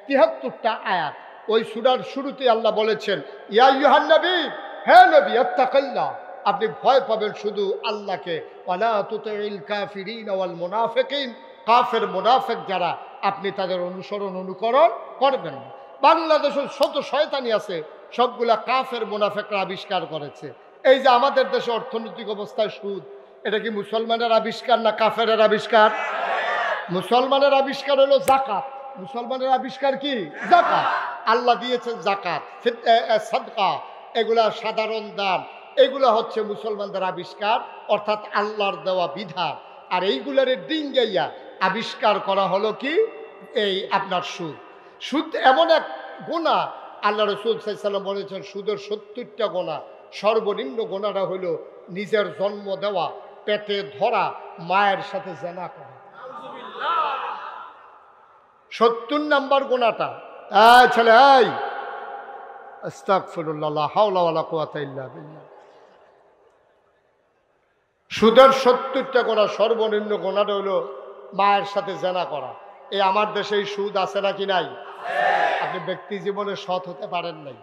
73টা আয়াত, ওই সূরার শুরুতে আল্লাহ বলেছেন, ইয়া আইয়ুহান নবী, হে নবী, ইত্তাকিল্লাহ, আপনি ভয় পাবেন শুধু আল্লাহকে। ওয়ালা তুতিল কাফিরিন ওয়াল মুনাফিকিন, কাফের মুনাফিক যারা, আপনি তাদের অনুসরণ অনুকরণ করবেন না। বাংলাদেশে শত শয়তানি আছে, সবগুলা কাফের মুনাফিকরা আবিষ্কার করেছে। এই যে আমাদের দেশে অর্থনৈতিক অবস্থায় সুদ, এটা কি মুসলমানের আবিষ্কার না কাফেরের আবিষ্কার? মুসলমানের আবিষ্কার হলো যাকাত। মুসলমানের আবিষ্কার কি? যাকাত। আল্লাহ দিয়েছেন যাকাত, সাদকা, এগুলা সাধারণ দান, এগুলো হচ্ছে মুসলমানদের আবিষ্কার, অর্থাৎ আল্লাহর দেওয়া বিধান। আর এইগুলার ডিঙ্গাইয়া আবিষ্কার করা হলো কি? এই আপনার সুদ। সুদ এমন এক গুনাহ, আল্লাহ রাসূল সাল্লাল্লাহু আলাইহি ওয়াসাল্লাম বলেছেন সুদের 70টা গুনাহ। সর্বনিম্ন গুনাহটা হলো নিজের জন্ম দেওয়া, পেটে ধরা মায়ের সাথে জিনা করা। 70 নম্বর গুনাহটা। ছেলে, এই আস্তাগফিরুল্লাহ, লা হাওলা ওয়ালা কুওয়াতা ইল্লা বিল্লাহ। সুদের 70টা গুনাহ, সর্বনিম্ন গুনাহটা হলো মায়ের সাথে জিনা করা। এই আমার দেশে এই সুদ আছে নাকি নাই? আপনি ব্যক্তি জীবনে সৎ হতে পারেন নাই।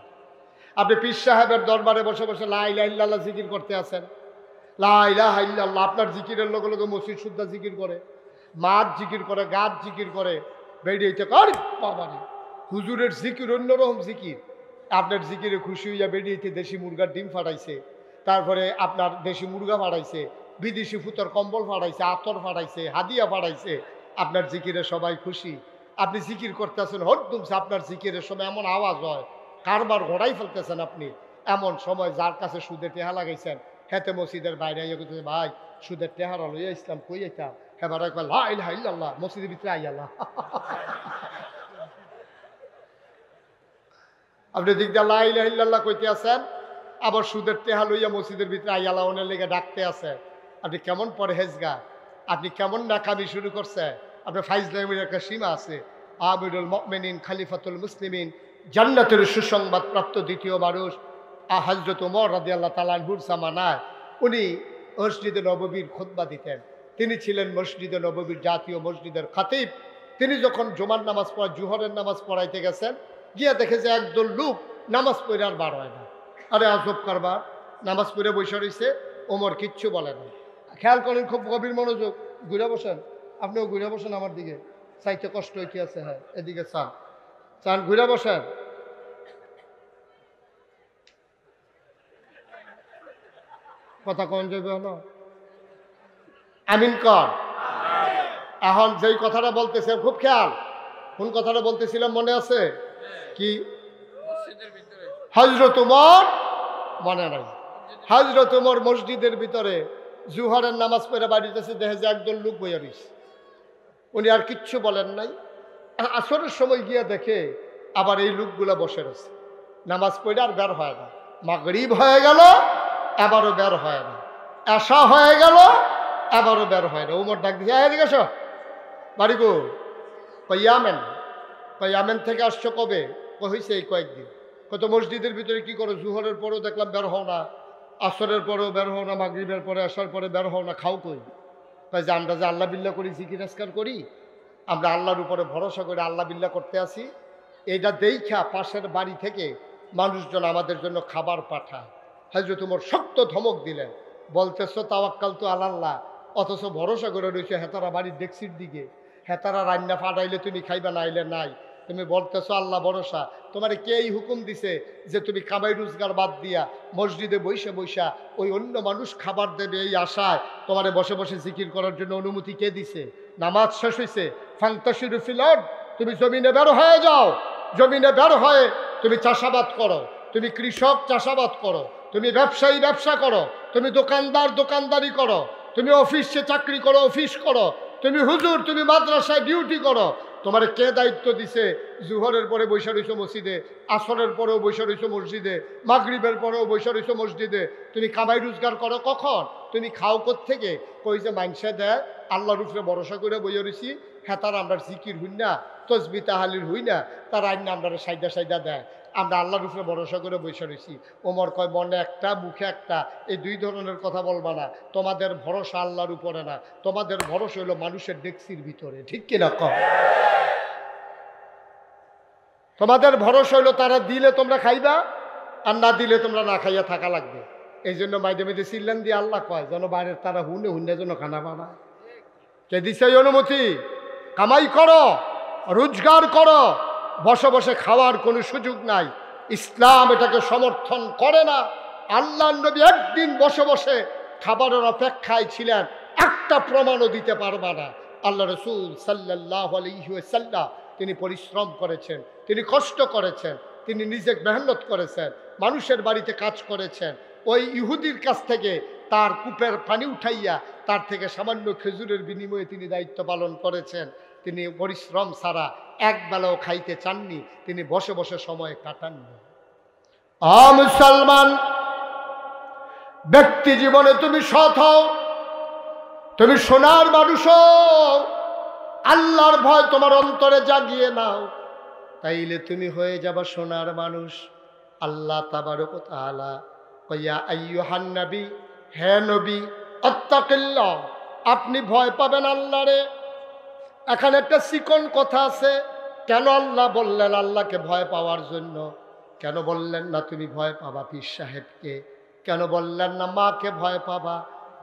আপনি পীর সাহেবের দরবারে বসে বসে লা ইলাহা ইল্লাল্লাহ জিকির করতে আছেন, লা ইলাহা ইল্লাল্লাহ। আপনার জিকিরের লগে লগে মসজিদ সুদ্ধা জিকির করে, মাছ জিকির করে, গাছ জিকির করে, বেরিয়েছে কর বাবারে। হুজুরের জিকির অন্যরকম জিকির। আপনার জিকিরে খুশি হইয়া বেরিয়েছে দেশি মুরগার ডিম ফাটাইছে, তারপরে আপনার দেশি মুরগা ফাটাইছে, বিদেশি ফুতর কম্বল ফাটাইছে, আতর ফাটাইছে, হাদিয়া ফাটাইছে। আপনার জিকিরে সবাই খুশি। আপনি জিকির করতেছেন হরদুমছে, আপনার জিকিরের সময় এমন আওয়াজ হয় কারবার ঘোড়াই ফেলতেছেন আপনি। এমন সময় যার কাছে সুদের টেহা লাগাইছেন, হেতে মসজিদের বাইরে আইয়া কইতেছে, ভাই সুদের টেহারা লইয়া ইসলাম কই আইতাম। হেবার লা ইলাহা ইল্লাল্লাহ, মসজিদের ভিতরে আইয়াল্লাহ। আপনি দিক দিয়ে লা ইলাহা ইল্লাল্লাহ কইতে আছেন, আবার সুদের টেহা লইয়া মসজিদের ভিতরে আইয়াল্লাহ ওনের লেগে ডাকতে আছে। আপনি কেমন পরহেজগার, আপনি কেমন নাকামি শুরু করছে। আপনার ফাইজলামের একটা সীমা আছে। আমিরুল মুমিনিন, খলিফাতুল মুসলিমিন, জান্নাতের সুসংবাদ প্রাপ্ত দ্বিতীয় মানুষ হযরত ওমর রাদিয়াল্লাহু তাআলা আনহুর জামানায় উনি মসজিদে নববীর খুতবা দিতেন। তিনি ছিলেন মসজিদে নববীর জাতীয় মসজিদের খতিব। তিনি যখন জুমার নামাজ পড়া, জুহরের নামাজ পড়াইতে গেছেন, গিয়া দেখে যে একদল লোক নামাজ পড়ে আর বার হয় না। আরে আজব কারবার, নামাজ পড়ে বসে রয়েছে, ওমর কিচ্ছু বলে না। খেয়াল করেন, খুব গভীর মনোযোগ, ঘুরে বসেন, আপনিও ঘুরে বসেন আমার দিকে, চাইতে কষ্ট হইতে আছে। হ্যাঁ, এদিকে চান চান, ঘুরে বসেন। কথা কন যাবে হলো, আমিন কর। এখন যেই কথাটা বলতেছে খুব খেয়াল, কোন কথাটা বলতেছিলাম মনে আছে কি? হযরত ওমর, মনে নাই? হযরত ওমর মসজিদের ভিতরে জুহরের নামাজ পড়ে বাড়িতেছে, দেখে যে একদল লোক বইয়া রইছে। উনি আর কিচ্ছু বলেন নাই। আসরের সময় গিয়া দেখে আবার এই লোকগুলা বসে রয়েছে, নামাজ পড়ে আর বের হয় না। মাগরিব হয়ে গেল, এবারও বের হয় না। এশা হয়ে গেল, এবারও বের হয় না। ওমর ডাক দিয়ে, এদিকে আসো, বাড়ি গো। ইয়ামেন। ইয়ামেন থেকে আসছো কবে? হয়েছে এই কয়েকদিন। কত মসজিদের ভিতরে কি করো? জুহরের পরেও দেখলাম বের হও না, আসরের পরেও বের হও না, মাগরিবের পরে আসার পরে বের হও না, খাও কই? তাই যে আমরা যে আল্লাহ বিল্লাহ করি, জিকির আজকার করি, আমরা আল্লাহর উপরে ভরসা করে আল্লাহ বিল্লাহ করতে আসি। এইটা দেখা পাশের বাড়ি থেকে মানুষজন আমাদের জন্য খাবার পাঠায়। হযরত ওমর শক্ত ধমক দিলেন, বলতেছো তাওয়াক্কাল তো আল্লাহ, অথচ ভরসা করে রয়েছে হেতারা বাড়ির ডেক্সির দিকে। হেতারা রান্না ফাটাইলে তুমি খাইবা, নাইলে নাই। তুমি বলতেছো আল্লাহ ভরসা, তোমার কেই হুকুম দিছে যে তুমি কামাই রোজগার বাদ দিয়া মসজিদে বৈশা বৈশা ওই অন্য মানুষ খাবার দেবে এই আশায় তোমারে বসে বসে জিকির করার জন্য অনুমতি কে দিছে? নামাজ শেষ হয়েছে, ফান্তাশিরু ফিল আরদ, তুমি জমিনে বের হয়ে যাও, জমিনে বের হয়ে তুমি চাষাবাদ করো, তুমি কৃষক চাষাবাদ করো, তুমি ব্যবসায়ী ব্যবসা করো, তুমি দোকানদার দোকানদারি করো, তুমি অফিসে চাকরি করো অফিস করো, তুমি হুজুর তুমি মাদ্রাসায় ডিউটি করো। তোমার কে দায়িত্ব দিছে জুহরের পরে বৈশা রইছো মসজিদে, আসরের পরেও বৈশা রইছো মসজিদে, মাগরিবের পরেও বৈশা রইছো মসজিদে? তুমি কামাই রোজগার করো কখন? তুমি খাও কোত্থেকে? কই যে মাইনসে দেয় আল্লাহর উপরে ভরসা করে বইয়া রইছি, হ্যাঁ তার আমরা জিকির হই না, তসবি তাহালিল হই না, তার আইন আমরা সাইদা সাইদা দেয়, আমরা আল্লাহর উপরে ভরসা করে বসে রয়েছি। ওমর কয় মনে একটা মুখে একটা, এই দুই ধরনের কথা বলবা না। তোমাদের ভরসা আল্লাহর উপরে না, তোমাদের ভরসা হলো মানুষের ডেক্সির ভিতরে, ঠিক কিনা কম? তোমাদের ভরসা হইলো তারা দিলে তোমরা খাইবা, আর না দিলে তোমরা না খাইয়া থাকা লাগবে। এই জন্য মাইদে মেয়েদে চিল্লান দিয়ে আল্লাহ কয় যেন বাইরের তারা হুনে হুন্ডে যেন খানা বানায়। কে দিছে এই অনুমতি? কামাই করো, রোজগার করো, বসে বসে খাওয়ার কোনো সুযোগ নাই। ইসলাম এটাকে সমর্থন করে না। আল্লাহর নবী একদিন বসে বসে খাবারের অপেক্ষায় ছিলেন, একটা প্রমাণও দিতে পারবা না। আল্লাহ রসুল সাল্লাল্লাহু আলাইহি ওয়াসাল্লাম তিনি পরিশ্রম করেছেন, তিনি কষ্ট করেছেন, তিনি নিজে মেহনত করেছেন, মানুষের বাড়িতে কাজ করেছেন। ওই ইহুদির কাছ থেকে তার কূপের পানি উঠাইয়া তার থেকে সামান্য খেজুরের বিনিময়ে তিনি দায়িত্ব পালন করেছেন। তিনি পরিশ্রম ছাড়া এক বেলাও খাইতে চাননি, তিনি বসে বসে সময় কাটাননি। মুসলমান ব্যক্তি জীবনে তুমি সৎ হও, তুমি সোনার মানুষ হও, আল্লাহর ভয় তোমার অন্তরে জাগিয়ে নাও, তাইলে তুমি হয়ে যাবা সোনার মানুষ। আল্লাহ তাবারক ওয়া তাআলা কইয়া আইয়ুহান নবী, হে নবী, আত্তাকিল্লাহ, আপনি ভয় পাবেন আল্লাহরে। এখানে একটা চিকন কথা আছে। কেন আল্লাহ বললেন আল্লাহকে ভয় পাওয়ার জন্য? কেন বললেন না তুমি ভয় পাবা পীর সাহেবকে? কেন বললেন না মাকে ভয় পাবা?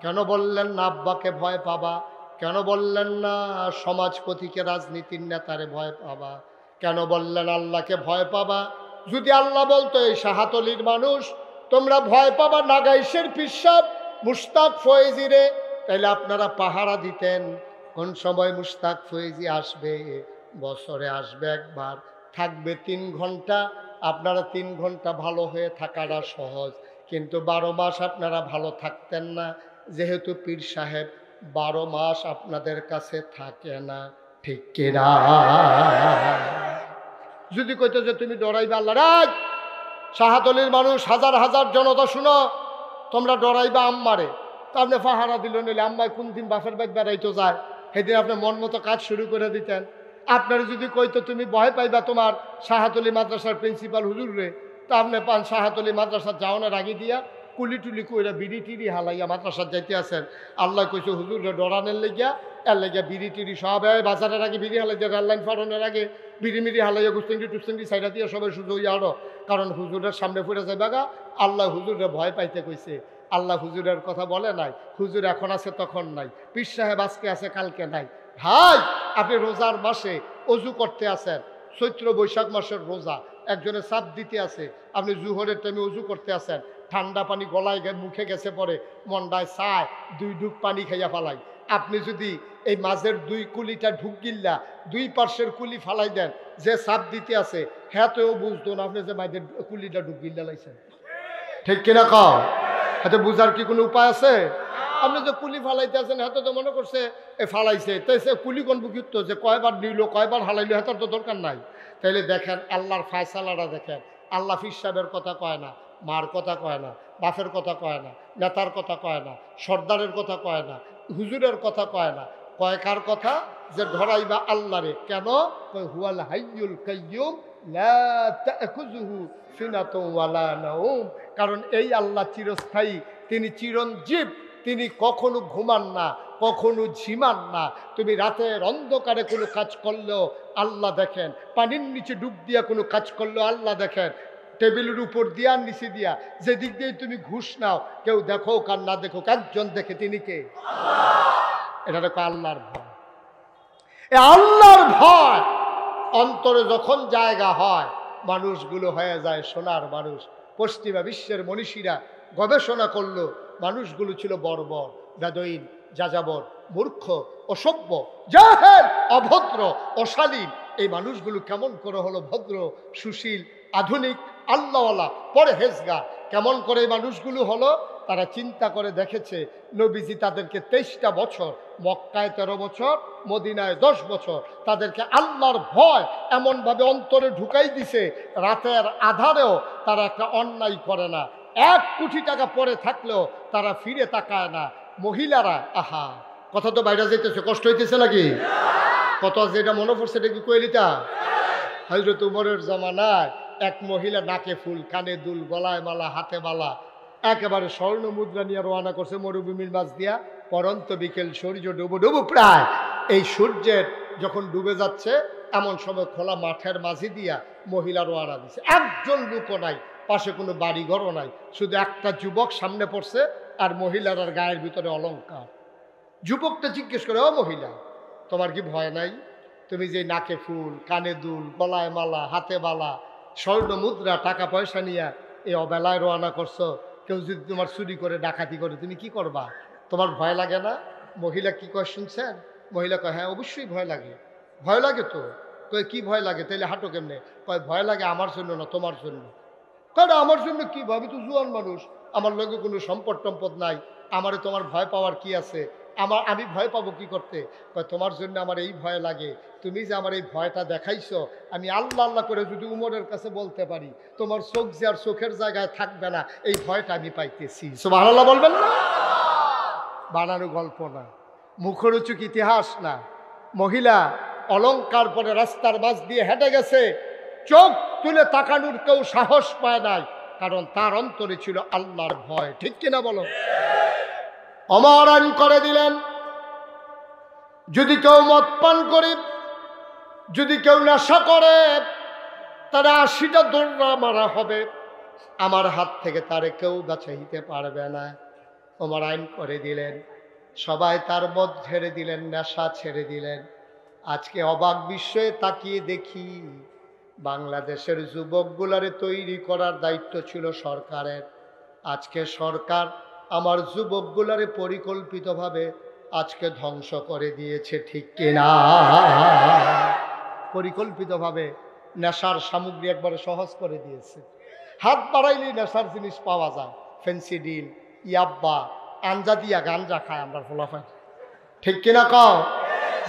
কেন বললেন না আব্বাকে ভয় পাবা? কেন বললেন না সমাজপতিকে, রাজনীতির নেতারে ভয় পাবা? কেন বললেন আল্লাহকে ভয় পাবা? যদি আল্লাহ বলতো এই শাহাতলির মানুষ তোমরা ভয় পাবা নাগাইশের পীর সাহেব মুশতাক ফয়েজিরে, তাইলে আপনারা পাহারা দিতেন। কোন সময় মুশতাক ফয়েজি আসবে? বছরে আসবে একবার, থাকবে 3 ঘন্টা। আপনারা 3 ঘন্টা ভালো হয়ে থাকাটা সহজ, কিন্তু 12 মাস আপনারা ভালো থাকতেন না, যেহেতু পীর সাহেব 12 মাস আপনাদের কাছে থাকে না, ঠিক কিনা? যদি কইতো যে তুমি ডরাইবা আল্লাহ, রাজ শাহাতলির মানুষ হাজার হাজার জনতা শুনো, তোমরা ডরাইবা আম্মারে, তা আপনি পাহারা দিল নিলে আম্মায় কোন দিন বাপের বাড়ি বেড়াইতো যায়, সেদিন আপনি মন মতো কাজ শুরু করে দিতেন। আপনার যদি কইতো তুমি ভয় পাইবা তোমার শাহাতলি মাদ্রাসার প্রিন্সিপাল হুজুরে, তা আপনি পান শাহাতলি মাদ্রাসার যাওয়ানোর আগে দিয়া কুলি টুলি কইরা বিড়ি টিড়ি হালাইয়া মাদ্রাসার যাইতে আছেন। আল্লাহ কইছে হুজুরে ডরানের লেগিয়া, এর লেগিয়া বিড়ি টিড়ি সব বাজারের আগে বিড়ি হালাই দিয়ে রেললাইন ফাড়নের আগে বিড়ি মিড়ি হালাইয়া গুস্তেঙ্গি টুস্তেঙ্গি সাইডা দিয়ে সবাই সুযোগ আরো, কারণ হুজুরের সামনে পড়ে যাবে গা। আল্লাহ হুজুরে ভয় পাইতে কইছে। আল্লাহ হুজুরের কথা বলে নাই, হুজুর এখন আছে তখন নাই, পীর সাহেব আজকে আছে কালকে নাই। ভাই আপনি রোজার মাসে অজু করতে আছেন, চৈত্র বৈশাখ মাসের রোজা, একজনের চাপ দিতে আছে, আপনি জুহরের টাইমে অজু করতে আছেন, ঠান্ডা পানি গলায় মুখে গেছে পরে মন্ডায় চায় 2 ঢুক পানি খাইয়া ফালাই। আপনি যদি এই মাঝের 2 কুলিটা ঢুক গিল্লা 2 পার্শ্বের কুলি ফালাই দেন, যে চাপ দিতে আছে হ্যাঁ তো বুঝতো না আপনি যে মাঝের কুলিটা ঢুক গিল্লা লাইছেন, ঠিক কিনা কও? হাতে বুঝার কি কোনো উপায় আছে? আপনি যে কুলি ফালাইতে আছেন হাতে তো মনে করছে এ ফালাইছে, তাই সে কুলি কোন বুকিত যে কয়বার নিল কয়বার হালাইলো হাতের তো দরকার নাই। তাইলে দেখেন আল্লাহর ফায়সালাটা দেখেন। আল্লাহ পীর সাহেবের কথা কয় না, মার কথা কয় না, বাপের কথা কয় না, নেতার কথা কয় না, সর্দারের কথা কয় না, হুজুরের কথা কয় না, কয় কার কথা? যে ধরাইবা আল্লাহরে। কেন? হুয়াল হাইয়ুল কাইয়্যুম লা তাখুযুহু সিনাতুন ওয়ালা নাওম। কারণ এই আল্লাহ চিরস্থায়ী, তিনি চিরঞ্জীব, তিনি কখনো ঘুমান না, কখনো ঝিমান না। তুমি রাতের অন্ধকারে কোনো কাজ করলেও আল্লাহ দেখেন, পানির নিচে ডুব দিয়া কোনো কাজ করলেও আল্লাহ দেখেন, টেবিলের উপর দিয়া নিচে দিয়া যেদিক দিয়ে তুমি ঘুষ নাও, কেউ দেখো কার না দেখো, একজন দেখে, তিনি কে? এটা দেখো আল্লাহর ভয়। এ আল্লাহর ভয় অন্তরে যখন জায়গা হয় মানুষগুলো হয়ে যায় সোনার মানুষ। পশ্চিমা বিশ্বের মনীষীরা গবেষণা করলো, মানুষগুলো ছিল বর্বর, বেদইন, যাযাবর, মূর্খ, অসভ্য, জাহেল, অভদ্র, অশালীন। এই মানুষগুলো কেমন করে হলো ভদ্র, সুশীল, আধুনিক, আল্লাহওয়ালা, পরহেজগার? কেমন করে এই মানুষগুলো হলো? তারা চিন্তা করে দেখেছে, নবীজি তাদেরকে 23টা বছর, মক্কায় 13 বছর, মদিনায় 10 বছর, তাদেরকে আল্লাহর ভয় এমনভাবে অন্তরে ঢুকাই দিছে, রাতের আধারেও তারা একটা অন্যায় করে না। 1 কোটি টাকা পরে থাকলেও তারা ফিরে তাকায় না। মহিলারা, আহা, কথা তো বাইরে যেতেছে, কষ্ট হইতেছে নাকি? কত যেটা মনে পড়ছে এটা কি কইলিতা? হযরত উমরের জমানায় এক মহিলা নাকে ফুল, কানে দুল, গলায় মালা, হাতে মালা, একেবারে স্বর্ণ মুদ্রা নিয়ে রওনা করছে মরুভূমির মাঝ দিয়া। পরন্ত বিকেল, সূর্য ডুবো ডুবো প্রায়। এই সূর্যের যখন ডুবে যাচ্ছে এমন সময় খোলা মাঠের মাঝে দিয়া মহিলা রওনা দিছে। একজন লোকও নাই, পাশে কোনো বাড়িঘরও নাই, শুধু একটা যুবক সামনে পড়ছে আর মহিলার গায়ের ভিতরে অলংকার। যুবকটা জিজ্ঞেস করে, ও মহিলা, তোমার কি ভয় নাই? তুমি যে নাকে ফুল, কানে দুল, গলায় মালা, হাতে বালা, স্বর্ণ মুদ্রা, টাকা পয়সা নিয়ে এই অবেলায় রওনা করছো, কেউ যদি তোমার চুরি করে, ডাকাতি করে, তুমি কি করবা? তোমার ভয় লাগে না? মহিলা কি কয় শুনছেন? মহিলা কয়, হ্যাঁ অবশ্যই ভয় লাগে। ভয় লাগে তো? কয় কি ভয় লাগে? তাইলে হাঁটো কেমনে? কয় ভয় লাগে আমার জন্য না, তোমার জন্য। কারণ আমার জন্য কি? আমি তো জুয়ান মানুষ, আমার লগে কোনো সম্পদ টম্পদ নাই, আমারে তোমার ভয় পাওয়ার কি আছে? আমি ভয় পাবো কি করতে? তোমার জন্য আমার এই ভয় লাগে। তুমি যে আমার এই ভয়টা দেখাইছো, আমি আল্লাহ আল্লাহ করে যদি উমরের কাছে বলতে পারি, তোমার চোখ যে আর চোখের জায়গায় থাকবে না, এই ভয়টা আমি পাইতেছি। সুবহানাল্লাহ বলবেন না? বানানো গল্প না, মুখরোচক ইতিহাস না। মহিলা অলংকার পরে রাস্তার মাঝ দিয়ে হেঁটে গেছে, চোখ তুলে তাকানোর কেউ সাহস পায় নাই, কারণ তার অন্তরে ছিল আল্লাহর ভয়। ঠিক কিনা বলো? ওমর আইন করে দিলেন, যদি কেউ মদ পান করে, যদি কেউ নেশা করে, তারা 80টা দৌড়া মারা হবে, আমার হাত থেকে তারে কেউ বাঁচাইতে পারবে না। ওমর আইন করে দিলেন, সবাই তার মদ ছেড়ে দিলেন, নেশা ছেড়ে দিলেন। আজকে অবাক বিস্ময়ে তাকিয়ে দেখি, বাংলাদেশের যুবকগুলারে তৈরি করার দায়িত্ব ছিল সরকারের। আজকে সরকার আমার যুবকগুলারে পরিকল্পিতভাবে আজকে ধ্বংস করে দিয়েছে। ঠিক কিনা? পরিকল্পিতভাবে নেশার সামগ্রী একবারে সহজ করে দিয়েছে। হাত বাড়াইলেই নেশার জিনিস পাওয়া যায়, ফেন্সিডিল, ইয়াব্বা, আঞ্জা দিয়া গাঞ্জা খায় আমরা ফলাফল। ঠিক কিনা কও?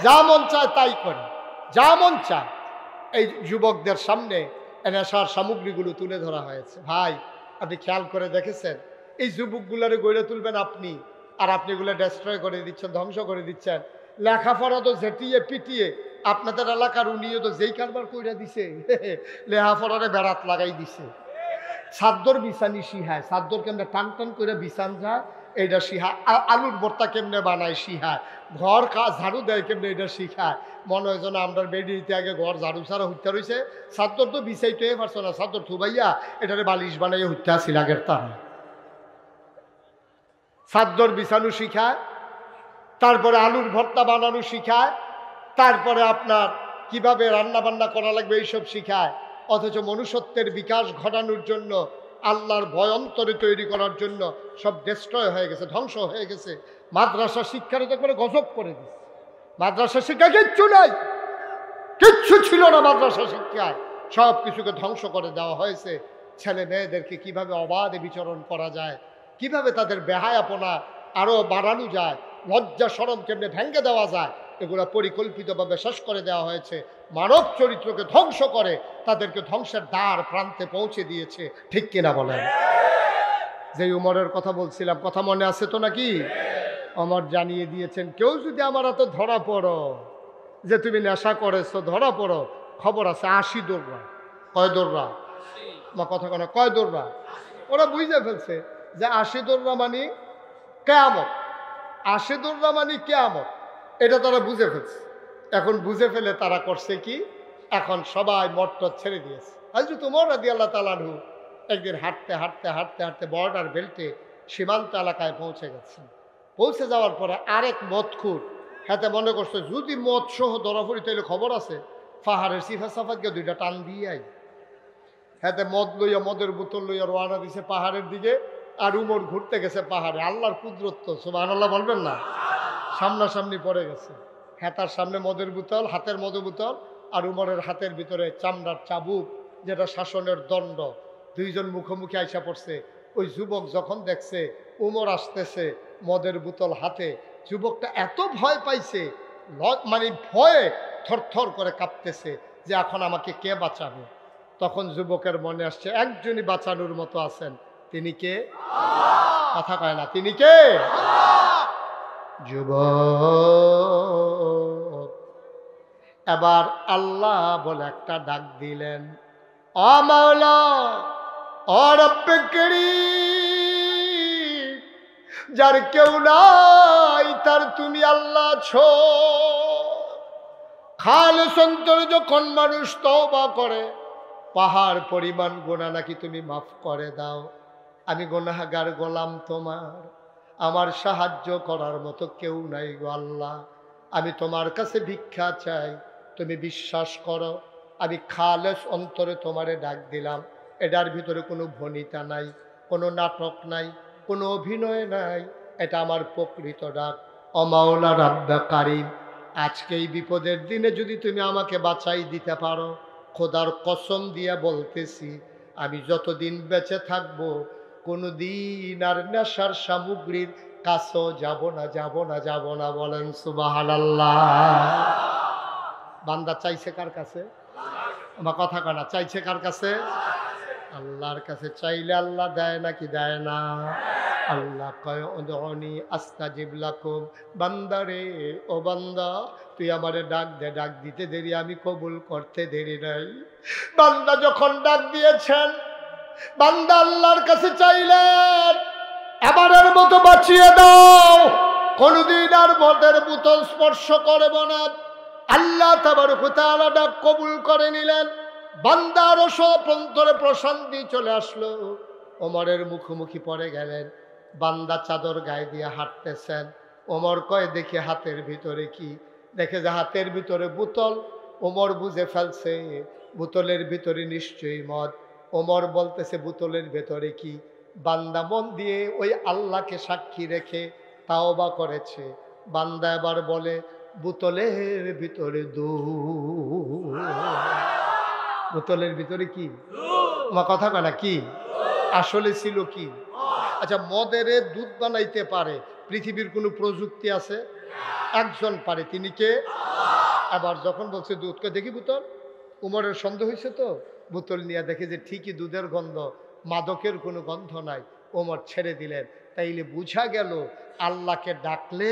যা মন চায় তাই করে, যা মন চায়। এই যুবকদের সামনে নেশার সামগ্রীগুলো তুলে ধরা হয়েছে। ভাই, আপনি খেয়াল করে দেখেছেন, এই যুবকগুলোরে গড়ে তুলবেন আপনি, আর আপনি এগুলো ডেস্ট্রয় করে দিচ্ছেন, ধ্বংস করে দিচ্ছেন। লেখাপড়া তো ঝেটিয়ে পিটিয়ে আপনাদের এলাকার উনিও তো যেই কারবার কইরা দিছে, লেখাপড়ারে বেড়াত লাগাই দিছে। সাদ্দর বিছানি শিহায়, সাদ্দর কেমনে টান টান করে বিছান যায় এইটা শিহায়, আলুর ভর্তা কেমনে বানায় শিহায়, ঘর ঝাড়ু দেয় কেমনে এটা শিখায়। মনে হয় যেন আমরা বেডিতে আগে ঘর ঝাড়ু ছাড়া হত্যা রয়েছে, সাদ্দর তো বিছাইতে পারছো না, সাদ্দর থুবাইয়া এটারে বালিশ বানাইয়া হত্যা আসিল আগের তার। সাদ্দর বিছানো শিখায়, তারপরে আলুর ভর্তা বানানো শিখায়, তারপরে আপনার কিভাবে রান্না বান্না করা লাগবে এইসব শিখায়। অথচ মনুষ্যত্বের বিকাশ ঘটানোর জন্য, আল্লাহর ভয় অন্তরে তৈরি করার জন্য সব ডেস্ট্রয় হয়ে গেছে, ধ্বংস হয়ে গেছে। মাদ্রাসা শিক্ষার তো করে গজব করে দিচ্ছে। মাদ্রাসা শিক্ষা কিচ্ছু নাই, কিচ্ছু ছিল না মাদ্রাসা শিক্ষায়, সব কিছুকে ধ্বংস করে দেওয়া হয়েছে। ছেলে মেয়েদেরকে কিভাবে অবাধে বিচরণ করা যায়, কিভাবে তাদের বেহায়াপনা আরও বাড়ানো যায়, লজ্জা শরম কেমনে ভেঙে দেওয়া যায়, এগুলো পরিকল্পিতভাবে শেষ করে দেওয়া হয়েছে। মানব চরিত্রকে ধ্বংস করে তাদেরকে ধ্বংসের দ্বার প্রান্তে পৌঁছে দিয়েছে। ঠিক কিনা বলেন? যে উমরের কথা বলছিলাম, কথা মনে আছে তো নাকি? ওমর জানিয়ে দিয়েছেন, কেউ যদি আমার হাতে ধরা পড়ো যে তুমি নেশা করেছো, ধরা পড়ো, খবর আছে 80 দৌড়া। কয় দৌড়া? আমার কথা কেন, কয় দৌড়া? ওরা বুঝে ফেলছে যে 80 দৌড়া মানে কেয়ামত, 80 দৌড়া মানে কেয়ামত, এটা তারা বুঝে ফেলছে। এখন বুঝে ফেলে তারা করছে কি, এখন সবাই মট্টর ছেড়ে দিয়েছে। হযরত ওমর রাদিয়াল্লাহু তাআলা আনহু একদিন হাঁটতে হাঁটতে হাঁটতে হাঁটতে বর্ডার বেল্টে সীমান্ত এলাকায় পৌঁছে গেছেন। পৌঁছে যাওয়ার পরে আরেক মদখুর হাতে মনে করছে, যদি মদ সহ ধরা পড়ি তাহলে খবর আছে, পাহাড়ের সিফা সাফাত গিয়ে দুইটা টান দিয়ে আই। হ্যাঁ, মদ লইয়া, মদের বোতল লইয়া রওনা দিছে পাহাড়ের দিকে, আর উমর ঘুরতে গেছে পাহাড়ে। আল্লাহর কুদরত, সুবহানাল্লাহ বলবেন না? সামনাসামনি পড়ে গেছে। হ্যাঁ, তার সামনে মদের বোতল, হাতের মদের বোতল, আর উমরের হাতের ভিতরে চামড়ার চাবুক, যেটা শাসনের দণ্ড। দুইজন মুখোমুখি আইসা পড়ছে। ওই যুবক যখন দেখছে উমর আসতেছে মদের বোতল হাতে, যুবকটা এত ভয় পাইছে, মানে ভয়ে থরথর করে কাঁপতেছে যে এখন আমাকে কে বাঁচাবে। তখন যুবকের মনে আসছে একজনই বাঁচানোর মতো আছেন, তিনি কে? কথা কয় না, তিনি কে? যুবক এবার আল্লাহ বলে একটা ডাক দিলেন, ও মাওলা, ও রব্বে কারীম, যার কেউ নাই তার তুমি আল্লাহ ছো। খালেস অন্তরে যখন মানুষ তওবা করে, পাহাড় পরিমাণ গুনাহ নাকি তুমি মাফ করে দাও। আমি গুনাহগার গোলাম তোমার, আমার সাহায্য করার মতো কেউ নাই গো আল্লাহ। আমি তোমার কাছে ভিক্ষা চাই, তুমি বিশ্বাস করো আমি খালেস অন্তরে তোমারে ডাক দিলাম। এটার ভিতরে কোনো ভনিতা নাই, কোনো নাটক নাই, কোনো অভিনয় নাই, এটা আমার প্রকৃত ডাক। ও মাওলা রাব্বে কারীম, আজকে এই বিপদের দিনে যদি তুমি আমাকে বাঁচাই দিতে পারো, খোদার কসম দিয়া বলতেছি আমি যতদিন বেঁচে থাকবো কোনো দিন আর নেশার সামগ্রীর কাছেও যাব না, যাব না, যাব না। বলেন সুবহানাল্লাহ। বান্দা চাইছে কার কাছে? আমার কথা কয় না, চাইছে কার কাছে? আল্লাহর কাছে। চাইলে আল্লাহ দেয় নাকি দেয় না? আল্লাহ কয় উদউনি আস্তাজিব লাকুম। বান্দারে, ও বান্দা, তুই আমারে ডাক দে, ডাক দিতে দেরি, আমি কবুল করতে দেরি নাই। বান্দা যখন ডাক দিয়েছেন, বান্দা আল্লাহর কাছে চাইলেন এবারের মতো বাঁচিয়ে দাও, কোনদিন আর মদের বোতল স্পর্শ করব না। আল্লাহ তাবারক ওয়া তাআলা ডাক কবুল করে নিলেন। বান্দার অন্তরে প্রশান্তি চলে আসলো। ওমরের মুখোমুখি পড়ে গেলেন। বান্দা চাদর গায়ে দিয়ে হাঁটতেছেন। ওমর কয় দেখে হাতের ভিতরে কি? দেখে যে হাতের ভিতরে বোতল। ওমর বুঝে ফেলছে বোতলের ভিতরে নিশ্চয়ই মদ। ওমর বলতেছে বোতলের ভেতরে কি? বান্দা মন দিয়ে ওই আল্লাহকে সাক্ষী রেখে তাওবা করেছে। বান্দা এবার বলে বোতলের ভিতরে দুধ। বোতলের ভিতরে কি? আমার কথা কয় না, কি আসলে ছিল কি? আচ্ছা, মদের দুধ বানাইতে পারে পৃথিবীর কোনো প্রযুক্তি আছে? একজন পারে, তিনি কে? আবার যখন বলছে দুধকে দেখি বোতল, উমরের সন্দেহ হয়েছে তো, বোতল নিয়ে দেখে যে ঠিকই দুধের গন্ধ, মাদকের কোনো গন্ধ নাই। ওমর ছেড়ে দিলেন। তাইলে বুঝা গেল আল্লাহকে ডাকলে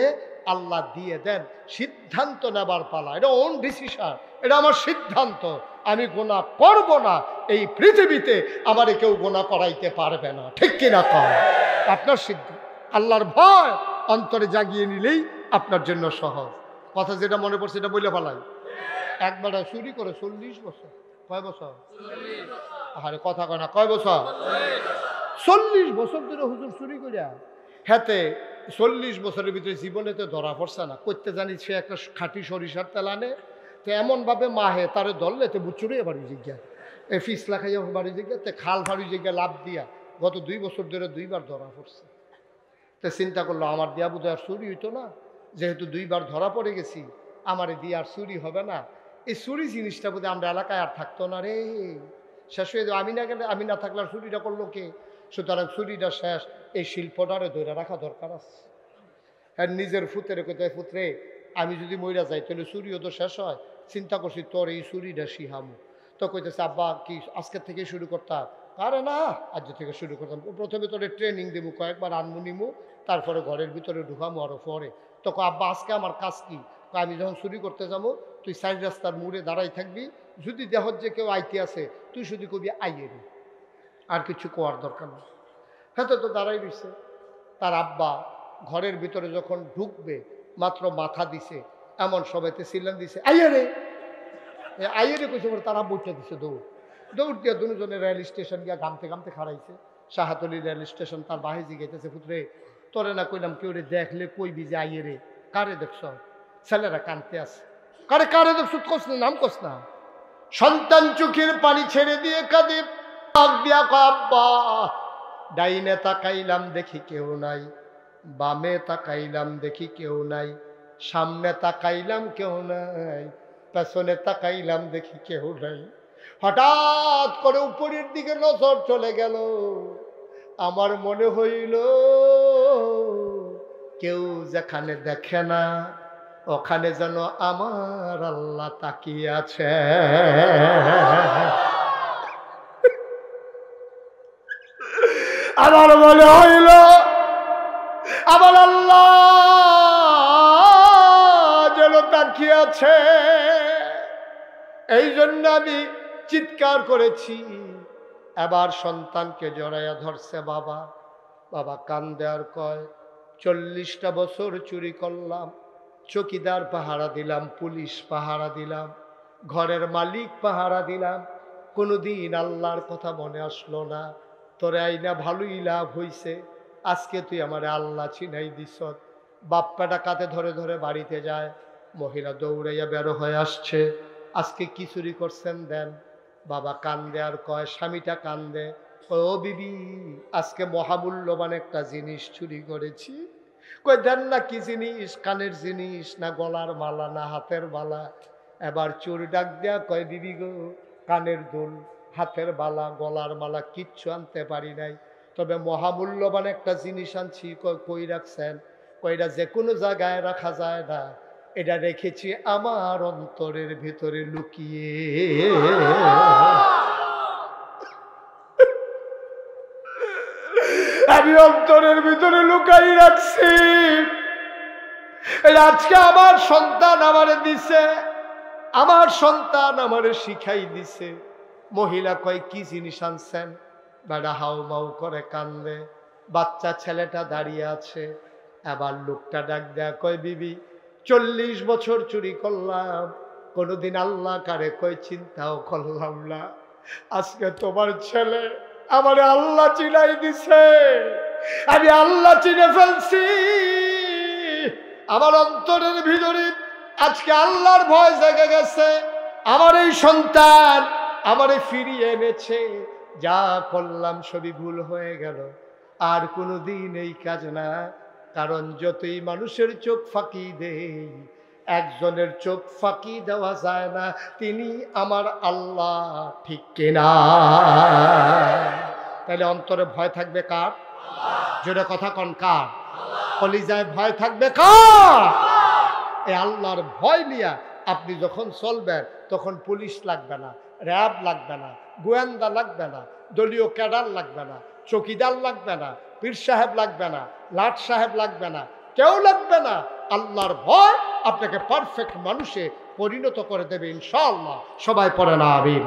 আল্লাহ দিয়ে দেন। সিদ্ধান্ত নেবার পালা, এটা ওন ডিসিশন, এটা আমার সিদ্ধান্ত। আমি গুনাহ করব না, এই পৃথিবীতে আমারে কেউ গুনাহ করাইতে পারবে না। ঠিক কিনা কয়? আপনার সিদ্ধান্ত। আল্লাহর ভয় অন্তরে জাগিয়ে নিলেই আপনার জন্য সহজ। কথা যেটা মনে পড়ছে এটা বলে ফেলাই। একবার চুরি করে 40 বছর। কয় বছর? আরে কথা কয় না, কয় বছর? 40 বছর ধরে হুজুর চুরি করিয়া। হাতে 40 বছরের ভিতরে জীবনে তো ধরা পড়ছে না। করতে জানি সে একটা খাঁটি সরিষার তেল আনে, তো এমনভাবে মাহে তারে ধরলে তো বুচুরিয়ে বাড়ি জিজ্ঞা, এ ফিসলা খাইয়া বাড়ি জিজ্ঞা, তে খাল ফাড়ি জিজ্ঞা লাভ দিয়া গত 2 বছর ধরে 2 বার ধরা পড়ছে। তো চিন্তা করলো আমার দিয়া বুঝে আর চুরি হইতো না, যেহেতু 2 বার ধরা পড়ে গেছি, আমারে দিয়ে আর চুরি হবে না। এই চুরি জিনিসটা বোধ আমরা এলাকায় আর থাকতো না রে, শেষ হয়ে যাবে। আমি না গেলে, আমি না থাকলে আর চুরিটা করলো কে? সুতরাং চুরিটা শেষ, এই শিল্পটারে ধরে রাখা দরকার আছে। হ্যাঁ, নিজের ফুতেরে কোথায় ফুতরে, আমি যদি মইরা যাই তাহলে চুরিও তো শেষ হয়। চিন্তা করছি তোর এই চুরিটা শিহামু। তো কইতেছে আব্বা কি আজকের থেকে শুরু করতাম? আরে না, আজ থেকে শুরু করতাম। প্রথমে তোরে ট্রেনিং দেবো, কয়েকবার আনমু নিমু, তারপরে ঘরের ভিতরে ঢুকামু আরো পরে। তখন আব্বা আজকে আমার কাজ কি? আমি যখন চুরি করতে যাবো তুই সাইড রাস্তার মোড়ে দাঁড়াই থাকবি, যদি দেহ যে কেউ আইতে আছে তুই শুধু কবি আইয়ে রে, আর কিছু কোয়ার দরকার নেই। হ্যাঁ, তো দাঁড়াই দিছে। তার আব্বা ঘরের ভিতরে যখন ঢুকবে মাত্র মাথা দিছে, এমন সবাইতে সিলান দিছে আইয়ে রে, আইয়ে রে কইছে। তার আব্বুটা দিছে দৌড়, দৌড় দিয়া দুজনে রেল স্টেশন গিয়া গামতে গামতে খাড়াইছে। শাহাতলি রেল স্টেশন। তার বাহে জিগাইতেছে পুত্রে তোরে না কইলাম কেউ রে দেখলে কইবি যে আইয়ে রে, কারে দেখছ? ছেলেরা কানতে আছে। কারে কারে দেখছ? কস না, নাম কস না। সন্তান চোখের পানি ছেড়ে দিয়ে কাঁদে, ডাক দিয়া কয় আব্বা। ডাইনে তাকাইলাম দেখি কেউ নাই, বামে তাকাইলাম দেখি কেউ নাই, সামনে তাকাইলাম কেউ নাই, পেছনে তাকাইলাম দেখি কেউ নাই। হঠাৎ করে উপরের দিকে নজর চলে গেল, আমার মনে হইল কেউ যেখানে দেখে না ওখানে যেন আমার আল্লাহ তাকিয়ে আছে। আমার মনে হইল আমার আল্লাহ যেন তাকিয়ে আছে। এই জন্য আমি চিৎকার করেছি। এবার সন্তানকে জড়াইয়া ধরছে বাবা। বাবা কান্দে আর কয় 40টা বছর চুরি করলাম, চৌকিদার পাহারা দিলাম, পুলিশ পাহারা দিলাম, ঘরের মালিক পাহারা দিলাম, কোনোদিন আল্লাহর কথা মনে আসলো না। তোরে আইনা ভালোই লাভ হইছে, আজকে তুই আমারে আল্লাহ চিনাই দিস। বাপ্পাটা কাতে ধরে ধরে বাড়িতে যায়, মহিলা দৌড়াইয়া বেরো হয়ে আসছে, আজকে কি চুরি করছেন দেন। বাবা কান্দে আর কয়, স্বামীটা কান্দে, ও বিবি আজকে মহামূল্যবান একটা জিনিস চুরি করেছি। কই দেন না কি জিনিস, কানের জিনিস না গলার মালা না হাতের মালা। এবার চোর ডাক দেয়া কয়, বিবি গো কানের দুল, হাতের বালা, গলার মালা কিচ্ছু আনতে পারি নাই, তবে মহামূল্যবান একটা জিনিস আনছি। কই রাখছেন? কইটা যে কোনো জায়গায় রাখা যায় না, এটা রেখেছি আমার অন্তরের ভিতরে লুকিয়ে। আমি অন্তরের ভিতরে লুকাই রাখছি, আজকে আমার সন্তান আমারে দিছে, আমার সন্তান আমারে শিখাই দিছে। মহিলা কয় কি জিনিস আনছেন? বেড়া হাউ মাউ করে কান্দে, বাচ্চা ছেলেটা দাঁড়িয়ে আছে। এবার লোকটা ডাক দেয়া কয়, বিবি 40 বছর চুরি করলাম, কোনোদিন আল্লাহ কারে কয় চিন্তাও করলাম না, আজকে তোমার ছেলে আমারে আল্লাহ চিনাই দিছে, আমি আল্লাহ চিনে ফেলছি। আমার অন্তরের ভিতরে আজকে আল্লাহর ভয় জেগে গেছে। আমার এই সন্তান আমারে ফিরিয়ে এনেছে, যা করলাম সবই ভুল হয়ে গেল, আর কোনোদিন এই কাজ না। কারণ যতই মানুষের চোখ ফাঁকি দেই, একজনের চোখ ফাঁকি দেওয়া যায় না, তিনি আমার আল্লাহ, ঠিক কিনা? তাহলে অন্তরে ভয় থাকবে কার? জোরে কথা কন, কার? কলিজায় ভয় থাকবে কার? এই আল্লাহর ভয় নিয়ে আপনি যখন চলবেন, তখন পুলিশ লাগবে না, র্যাব লাগবে না, গোয়েন্দা লাগবে না, দলীয় ক্যাডার লাগবে না, চৌকিদার লাগবে না, পীর সাহেব লাগবে না, লাট সাহেব লাগবে না, কেউ লাগবে না। আল্লাহর ভয় আপনাকে পারফেক্ট মানুষে পরিণত করে দেবে ইনশাআল্লাহ। সবাই পড়ে না আমিন,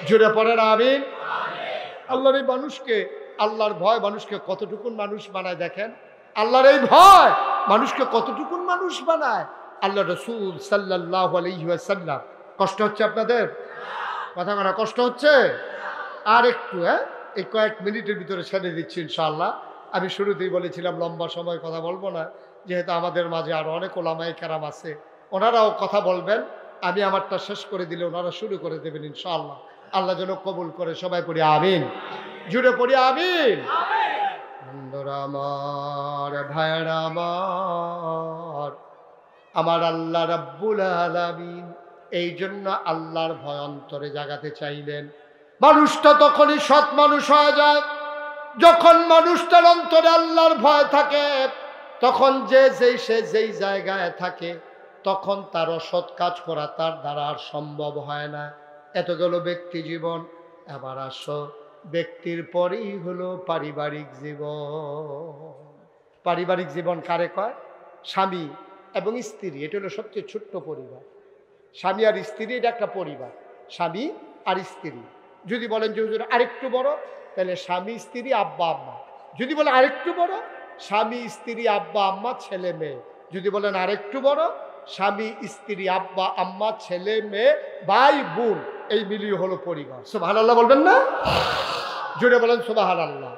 জুড়ে পড়ে না আমিন। আল্লাহর এই মানুষকে, আল্লাহর ভয় মানুষকে কতটুকুন মানুষ বানায় দেখেন। আল্লাহর এই ভয় মানুষকে কতটুকুন মানুষ বানায়। আল্লাহ রাসূল সাল্লাল্লাহু আলাইহি ওয়াসাল্লাম, কষ্ট হচ্ছে আপনাদের? কথা বলা কষ্ট হচ্ছে? আর একটু এই কয়েক মিনিটের ভিতরে ছেড়ে দিচ্ছি ইনশাআল্লাহ। আমি শুরুতেই বলেছিলাম লম্বা সময় কথা বলবো না, যেহেতু আমাদের মাঝে আরো অনেক ওলামায়ে কেরাম আছে, ওনারাও কথা বলবেন। আমি আমারটা শেষ করে দিলে ওনারা শুরু করে দেবেন ইনশাআল্লাহ। আল্লাহ যেন কবুল করে। সবাই পড়ি আমিন, জুড়ে পড়ি আমিন। বন্ধুরা আমার, ভাইরা আমার, আমার আল্লাহ রাব্বুল আলামিন এই জন্য আল্লাহর ভয় অন্তরে জাগাতে চাইলেন। মানুষটা তখনই সৎ মানুষ হয়ে যায় যখন মানুষটার অন্তরে আল্লাহর ভয় থাকে। তখন যে যেই জায়গায় থাকে, তখন তার অসৎ কাজ করা তার দ্বারা আর সম্ভব হয় না। এত গেল ব্যক্তি জীবন। এবার আসো, ব্যক্তির পরেই হলো পারিবারিক জীবন। পারিবারিক জীবন কারে কয়? স্বামী এবং স্ত্রী, এটা হলো সবচেয়ে ছোট্ট পরিবার। স্বামী আর স্ত্রী, এটা একটা পরিবার। স্বামী আর স্ত্রী। যদি বলেন যে হুজুর আরেকটু বড়, তাহলে স্বামী স্ত্রী আব্বা আম্মা। যদি বলেন আরেকটু বড়, স্বামী স্ত্রী আব্বা আম্মা ছেলে মেয়ে। যদি বলেন আরেকটু বড়, স্বামী স্ত্রী আব্বা আম্মা ছেলে মেয়ে ভাই বোন, এই মিলিয়ে হলো পরিবার। সুবহানাল্লাহ বলবেন না? জুড়ে বলেন সুবহানাল্লাহ।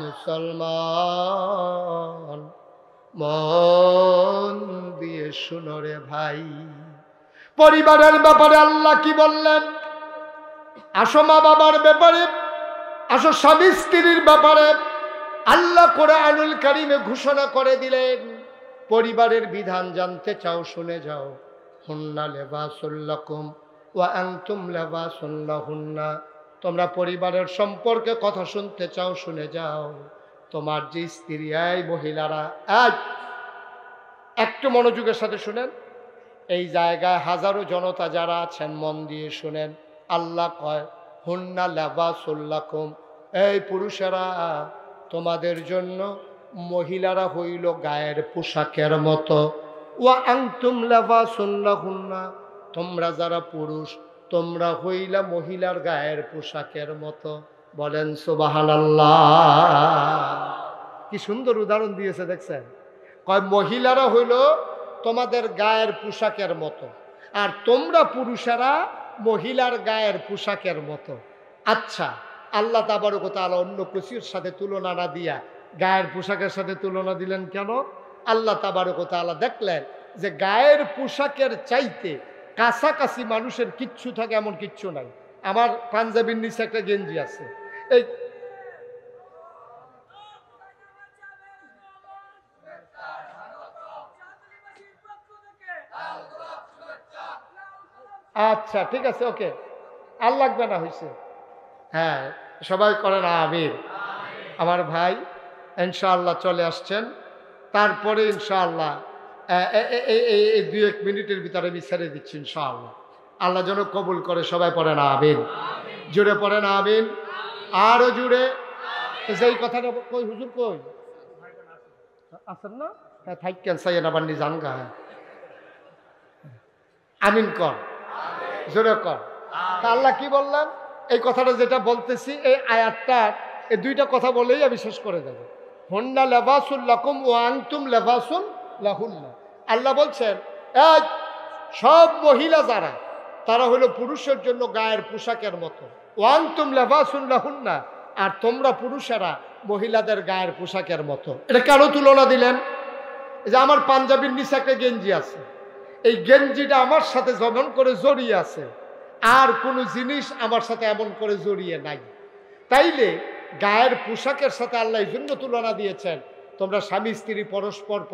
মুসলমান মন দিয়ে শুনো রে ভাই, পরিবারের ব্যাপারে আল্লাহ কি বললেন? আসো মা বাবার ব্যাপারে, আসো স্বামী স্ত্রীর ব্যাপারে আল্লাহ কোরআনুল কারীমে ঘোষণা করে দিলেন, পরিবারের বিধান জানতে চাও শুনে যাও। হুন্না লিবাসুল লাকুম ওয়া আনতুম লিবাসুল লাহুন্না। তোমরা পরিবারের সম্পর্কে কথা শুনতে চাও শুনে যাও। তোমার যে স্ত্রী, এই মহিলারা, একটু মনোযোগের সাথে শুনেন। এই জায়গায় হাজারো জনতা যারা আছেন মন দিয়ে শুনেন। আল্লাহ কয় হুন্না লিবাসুল লাকুম, এই পুরুষেরা তোমাদের জন্য মহিলারা হইল গায়ের পোশাকের মতো। ওয়া আনতুম লিবাসুল লাহুন্না, তোমরা যারা পুরুষ তোমরা হইলা মহিলার গায়ের পোশাকের মতো। বলেন সুবহানাল্লাহ। কি সুন্দর উদাহরণ দিয়েছে দেখছেন। কয় মহিলারা হইল তোমাদের গায়ের পোশাকের মতো, আর তোমরা পুরুষেরা মহিলার গায়ের পোশাকের মতো। আচ্ছা, আল্লাহ তাবারক ওয়া তাআলা অন্য কিছুর সাথে তুলনা না দিয়া গায়ের পোশাকের সাথে তুলনা দিলেন কেন? আল্লাহ তাবারক ওয়া তাআলা দেখলেন যে গায়ের পোশাকের চাইতে কাছাকাছি মানুষের কিচ্ছু থাকে এমন কিচ্ছু নাই। আমার পাঞ্জাবির নিচে একটা গেঞ্জি আছে, এই আচ্ছা ঠিক আছে, ওকে, আর লাগবে না, হয়েছে। হ্যাঁ, সবাই করেন আমিন। আমার ভাই ইনশাআল্লাহ চলে আসছেন, তারপরে ইনশাআল্লাহ এই 2-1 মিনিটের ভিতরে আমি ছেড়ে দিচ্ছি ইনশাআল্লাহ। আল্লাহ যেন কবুল করে, সবাই পড়েন আমিন, জুড়ে পড়েন আমিন, আরো জুড়ে। যেই কথাটা কই হুজুর কই আছেন না? হ্যাঁ, থাকেন সাইয়েন আবার নি জানগা। আমিন কর, জোরে কর। আল্লাহ কি বললেন? এই কথাটা যেটা বলতেছি এই আয়াতটা, এই 2টা কথা বলেই আমি শেষ করে দেব। হুন্না লিবাসুল লাকুম ওয়া আনতুম লিবাসুল লাহুন্না। আল্লাহ বলছেন এই সব মহিলা যারা, তারা হলো পুরুষের জন্য গায়ের পোশাকের মতো। ওয়া আনতুম লিবাসুল লাহুন্না, আর তোমরা পুরুষেরা মহিলাদের গায়ের পোশাকের মতো। এটা কেন তুলনা দিলেন? যে আমার পাঞ্জাবির নিচে একটা গেঞ্জি আছে, এই গেঞ্জিটা আমার সাথে যেমন করে জড়িয়ে আছে, আর কোনো জিনিস আমার সাথে এমন করে জড়িয়ে নাই। তাইলে গায়ের পোশাকের সাথে আল্লাহ এই জন্য তুলনা দিয়েছেন, তোমরা স্বামী স্ত্রী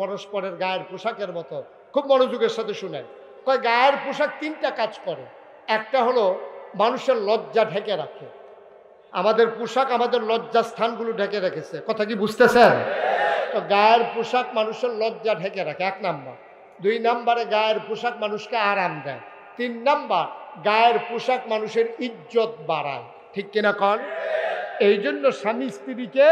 পরস্পরের গায়ের পোশাকের মতো। খুব মনোযোগের সাথে শুনেন। কয় গায়ের পোশাক 3টা কাজ করে। একটা হলো মানুষের লজ্জা ঢেকে রাখে। আমাদের পোশাক আমাদের লজ্জা স্থানগুলো ঢেকে রেখেছে, কথা কি বুঝতেছেন? তো গায়ের পোশাক মানুষের লজ্জা ঢেকে রাখে, 1 নাম্বার। 2 নাম্বারে গায়ের পোশাক মানুষকে আরাম দেয়। 3 নাম্বার, গায়ের পোশাক মানুষের ইজ্জত বাড়ায়। ঠিক কিনা কন? এই জন্য স্বামী স্ত্রীকে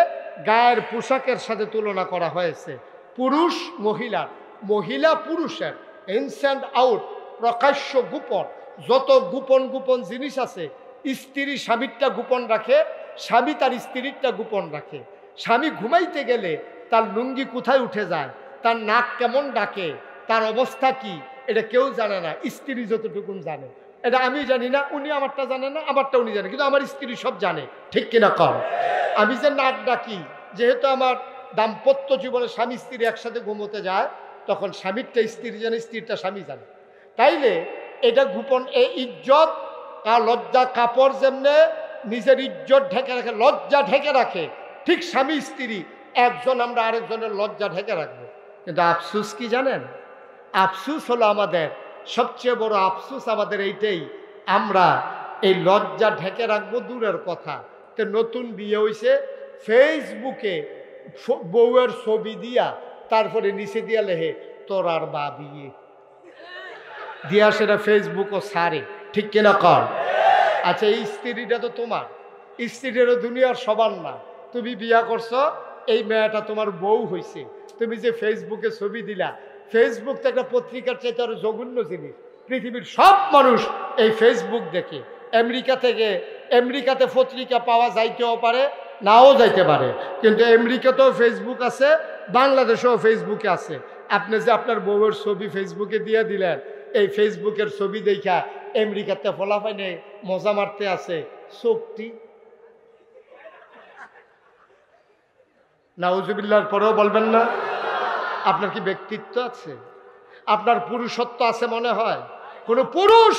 গায়ের পোশাকের সাথে তুলনা করা হয়েছে। পুরুষ মহিলার, মহিলা পুরুষের, ইনস অ্যান্ড আউট, প্রকাশ্য গোপন, যত গোপন গোপন জিনিস আছে, স্ত্রী স্বামীরটা গোপন রাখে, স্বামী তার স্ত্রীরটা গোপন রাখে। স্বামী ঘুমাইতে গেলে তার লুঙ্গি কোথায় উঠে যায়, তার নাক কেমন ডাকে, তার অবস্থা কি, এটা কেউ জানে না, স্ত্রী যতটুকুন জানে। এটা আমি জানি না, উনি আমারটা জানে না, আমারটা উনি জানে, কিন্তু আমার স্ত্রী সব জানে। ঠিক কিনা কর? আমি যে নাক ডাকি, যেহেতু আমার দাম্পত্য জীবনে স্বামী স্ত্রী একসাথে ঘুমোতে যায়, তখন স্বামীরটা স্ত্রী জানে, স্ত্রীরটা স্বামী জানে। তাইলে এটা গোপন, এই ইজ্জত আর লজ্জা, কাপড় যেমনে নিজের ইজ্জত ঢেকে রাখে, লজ্জা ঢেকে রাখে, ঠিক স্বামী স্ত্রী একজন আমরা আরেকজনের লজ্জা ঢেকে রাখবো। কিন্তু আফসুস কি জানেন? আফসুস হলো আমাদের সবচেয়ে বড় আফসুস আমাদের এইটাই, আমরা এই লজ্জা ঢেকে রাখবো দূরের কথা। তো নতুন বিয়ে হয়েছে, ফেসবুকে বউয়ের ছবি দিয়া তারপরে নিচে দিয়া লেহে তোর আর বা বিয়ে দিয়া, সেটা ফেসবুকও সারে। ঠিক কিনা কর? আচ্ছা, এই স্ত্রীটা তো তোমার, স্ত্রীরও দুনিয়ার সবার না। তুমি বিয়া করছো, এই মেয়েটা তোমার বউ হয়েছে, তুমি যে ফেসবুকে ছবি দিলা, ফেসবুক তো একটা পত্রিকার চাইতে আরো জঘন্য জিনিস। পৃথিবীর সব মানুষ এই ফেসবুক দেখে। আমেরিকাতে পত্রিকা পাওয়া যাইতেও পারে, নাও যাইতে পারে, কিন্তু আমেরিকাতেও ফেসবুক আছে, বাংলাদেশেও ফেসবুকে আছে। আপনি যে আপনার বউয়ের ছবি ফেসবুকে দিয়ে দিলেন, এই ফেসবুকের ছবি দেখা আমেরিকাতে ফলাফাইনে মজা মারতে আছে, শক্তি নাউজুবিল্লাহর পরেও বলবেন না? আপনার কি ব্যক্তিত্ব আছে? আপনার পুরুষত্ব আছে মনে হয়? কোন পুরুষ,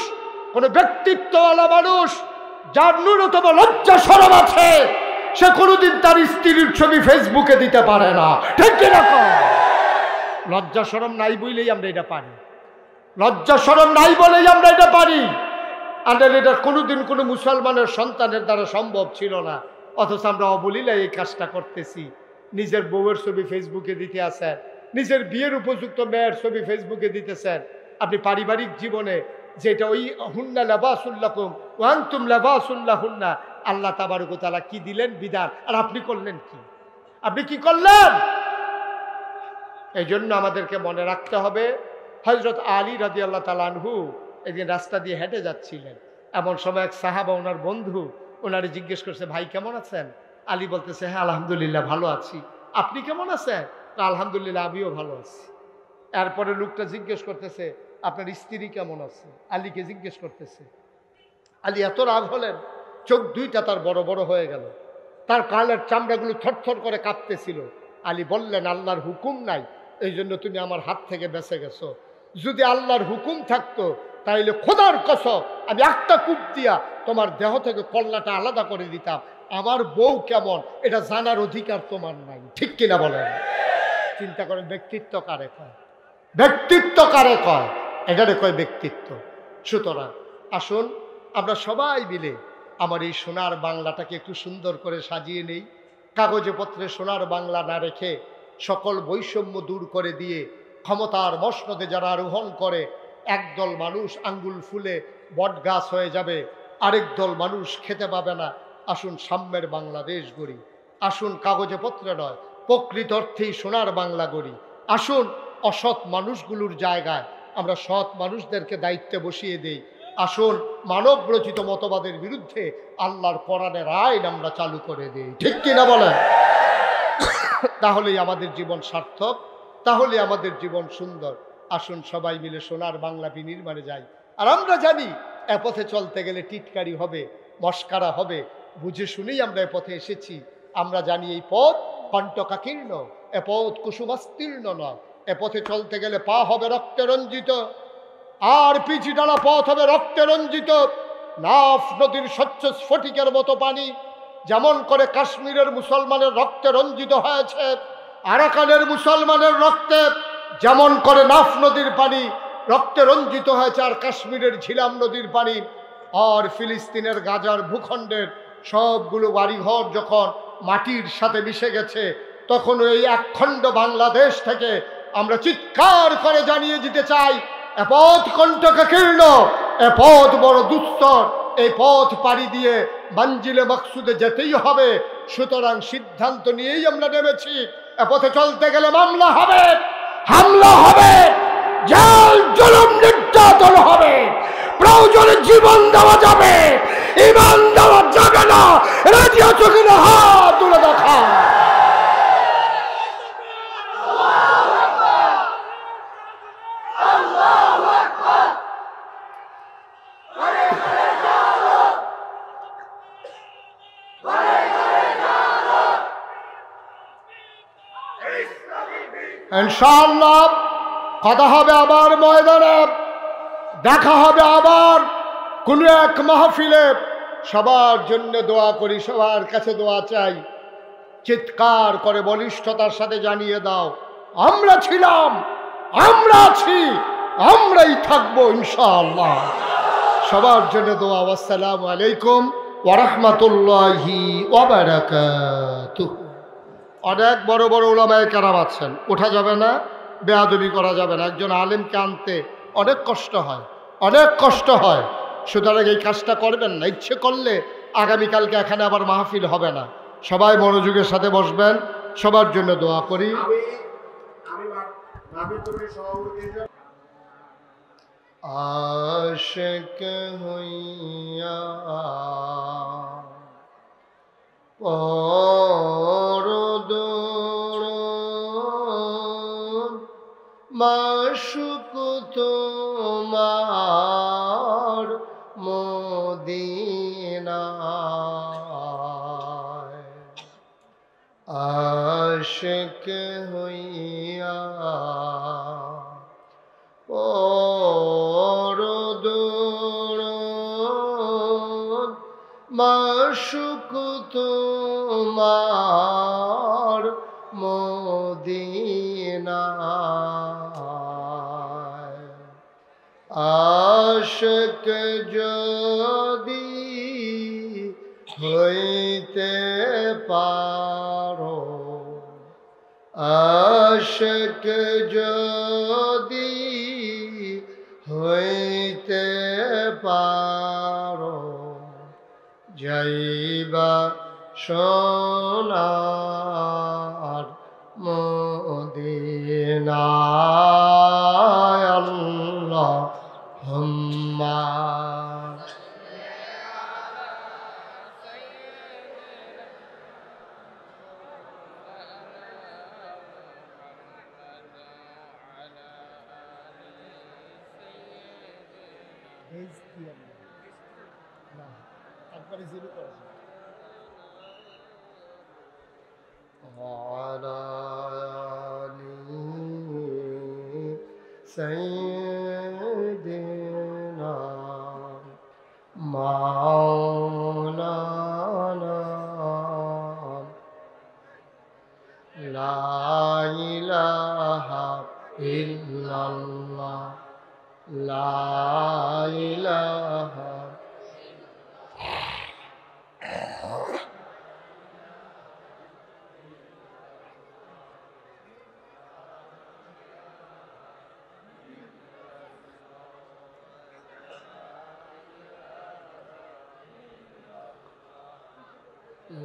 কোন ব্যক্তিত্বওয়ালা মানুষ যার ন্যূনতম লজ্জা শরম আছে, সে কোনোদিন তার স্ত্রীর ছবি ফেসবুকে দিতে পারে না। ঠিক কিনা? লজ্জা শরম নাই বলেই আমরা এটা পারি, লজ্জা শরম নাই বলেই আমরা এটা পারি। আর এটা কোনোদিন কোনো মুসলমানের সন্তানের দ্বারা সম্ভব ছিল না, অথচ আমরা অবলীলায় এই কাজটা করতেছি। নিজের বউয়ের ছবি ফেসবুকে দিতে আসেন, নিজের বিয়ের উপযুক্ত মেয়ের ছবি ফেসবুকে দিতেছেন। আপনি পারিবারিক জীবনে যেটা ওই হুন্না লাবাসুল্লাকুম ওয়া আনতুম লাবাসুল্লাহুন্না, আল্লাহ তাবারক ওয়া তাআলা কি দিলেন বিধান, আর আপনি করলেন কি? আপনি কি করলেন? এই জন্য আমাদেরকে মনে রাখতে হবে, হযরত আলী রাদিয়াল্লাহু তাআলা আনহু একদিন রাস্তা দিয়ে হেঁটে যাচ্ছিলেন। এমন সময় এক সাহাবা, ওনার বন্ধু, ওনারে জিজ্ঞেস করছে, ভাই কেমন আছেন? আলী বলতেছে, হ্যাঁ আলহামদুলিল্লাহ ভালো আছি। আপনি কেমন আছেন? আলহামদুলিল্লাহ আমিও ভালো আছি। এরপরে লোকটা জিজ্ঞেস করতেছে, আপনার স্ত্রী কেমন আছে? আলীকে জিজ্ঞেস করতেছে। আলী এত রাগ হলেন, চোখ দুইটা তার বড় বড় হয়ে গেল, তার কানের চামড়াগুলো থরথর করে কাঁপতেছিল। আলী বললেন, আল্লাহর হুকুম নাই, এই জন্য তুমি আমার হাত থেকে বেঁচে গেছো। যদি আল্লাহর হুকুম থাকতো তাইলে খোদার কসম আমি একটা কূপ দিয়া তোমার দেহ থেকে কল্লাটা আলাদা করে দিতাম। আমার বউ কেমন এটা জানার অধিকার তোমার নাই। ঠিক কিনা বলেন? চিন্তা করেন, ব্যক্তিত্ব কারে কয়? ব্যক্তিত্ব কারে কয়? এটারে কয় ব্যক্তিত্ব। সুতরাং আসুন আমরা সবাই মিলে আমার এই সোনার বাংলাটাকে একটু সুন্দর করে সাজিয়ে নেই। কাগজে পত্রে সোনার বাংলা না রেখে সকল বৈষম্য দূর করে দিয়ে ক্ষমতার মসনদে যারা আরোহণ করে, একদল মানুষ আঙ্গুল ফুলে বট গাছ হয়ে যাবে, আরেক দল মানুষ খেতে পাবে না। আসুন সাম্যের বাংলাদেশ গড়ি। আসুন কাগজে পত্রে নয়, প্রকৃত অর্থেই সোনার বাংলা গড়ি। আসুন অসৎ মানুষগুলোর জায়গায় আমরা সৎ মানুষদেরকে দায়িত্বে বসিয়ে দেই। আসুন মানব রচিত মতবাদের বিরুদ্ধে আল্লাহর কোরআনের আইন আমরা চালু করে দিই। ঠিক কিনা বলেন? তাহলেই আমাদের জীবন সার্থক, তাহলে আমাদের জীবন সুন্দর। আসুন সবাই মিলে সোনার বাংলা বিনির্মাণে যাই। আর আমরা জানি এ পথে চলতে গেলে টিটকারি হবে, মস্কারা হবে, বুঝে শুনেই আমরা এ পথে এসেছি। আমরা জানি এই পথ কণ্টকাকীর্ণ, এ পথ কুসুমাস্তীর্ণ নয়। এ পথে চলতে গেলে পা হবে রক্তে রঞ্জিত, আর পিছি ডালা পথ হবে রক্তে রঞ্জিত। নাফ নদীর স্বচ্ছ স্ফটিকের মতো পানি যেমন করে কাশ্মীরের মুসলমানের রক্তে রঞ্জিত হয়েছে, আরাকানের মুসলমানের রক্তে যেমন করে নাফ নদীর পানি রক্তে রঞ্জিত হয়েছে, আর কাশ্মীরের ঝিলাম নদীর পানি, আর ফিলিস্তিনের গাজার ভূখণ্ডের সবগুলো বাড়িঘর যখন মাটির সাথে মিশে গেছে, তখন এই একখণ্ড বাংলাদেশ থেকে আমরা চিৎকার করে জানিয়ে দিতে চাই, এ পথ কণ্টকাকীর্ণ, এ পথ বড় দুস্তর, এই পথ পাড়ি দিয়ে মঞ্জিলে মকসুদে যেতেই হবে। সুতরাং সিদ্ধান্ত নিয়েই আমরা নেমেছি, এ পথে চলতে গেলে মামলা হবে, হামলা হবে, জেল জুলুম নির্যাতন হবে, প্রয়োজনে জীবন দেওয়া যাবে, ঈমান দেওয়া যাবে না। রাজি আছো কিনা? হাত তুলে দেখা। ইনশাআল্লাহ কথা হবে আবার ময়দানে, দেখা হবে আবার কোনো এক মাহফিলে। সবার জন্য দোয়া করি, সবার কাছে দোয়া চাই। চিৎকার করে বলিষ্ঠতার সাথে জানিয়ে দাও, আমরা ছিলাম, আমরা আছি, আমরাই থাকবো ইনশাআল্লাহ। সবার জন্য দোয়া। আসসালামু আলাইকুম ওয়া রাহমাতুল্লাহি ওয়া বারাকাতুহু। অনেক বড় বড় উলামায়ে কেরাম আছেন, ওঠা যাবে না, বেয়াদবি করা যাবে না। একজন আলেমকে আনতে অনেক কষ্ট হয়, অনেক কষ্ট হয়। সুতরাং এই কাজটা করবেন না। ইচ্ছে করলে আগামীকালকে এখানে আবার মাহফিল হবে না। সবাই মনোযোগের সাথে বসবেন। সবার জন্য দোয়া করি। আশিক হইয়া মাশুক তোমার মদিনায়, আশিক হইয়া পরদ মাশুক তোমার মদিনায়। আশিক যদি হইতে পারো, আশিক যদি হইতে পারো, যাইবা সোনার মদিনায়। আল্লাহুম্মা وعلى آل سيدنا مولانا لا إله إلا الله لا إله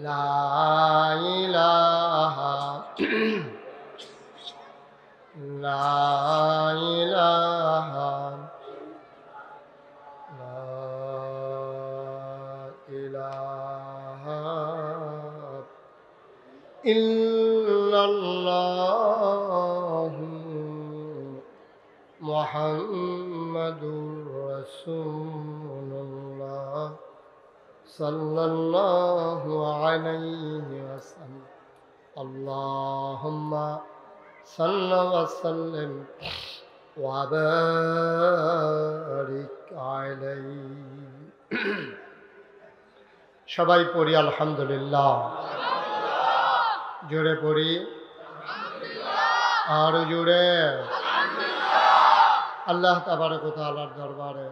لا إله لا إله لا إله إلا الله محمد رسول الله صلى الله عليه وسلم اللهم صل وسلم وبارك عليه সবাই পড়ি আলহামদুলিল্লাহ। জোরে পড়ি আরো জোরে। আল্লাহ তাবারক ওয়া তাআলার দরবারে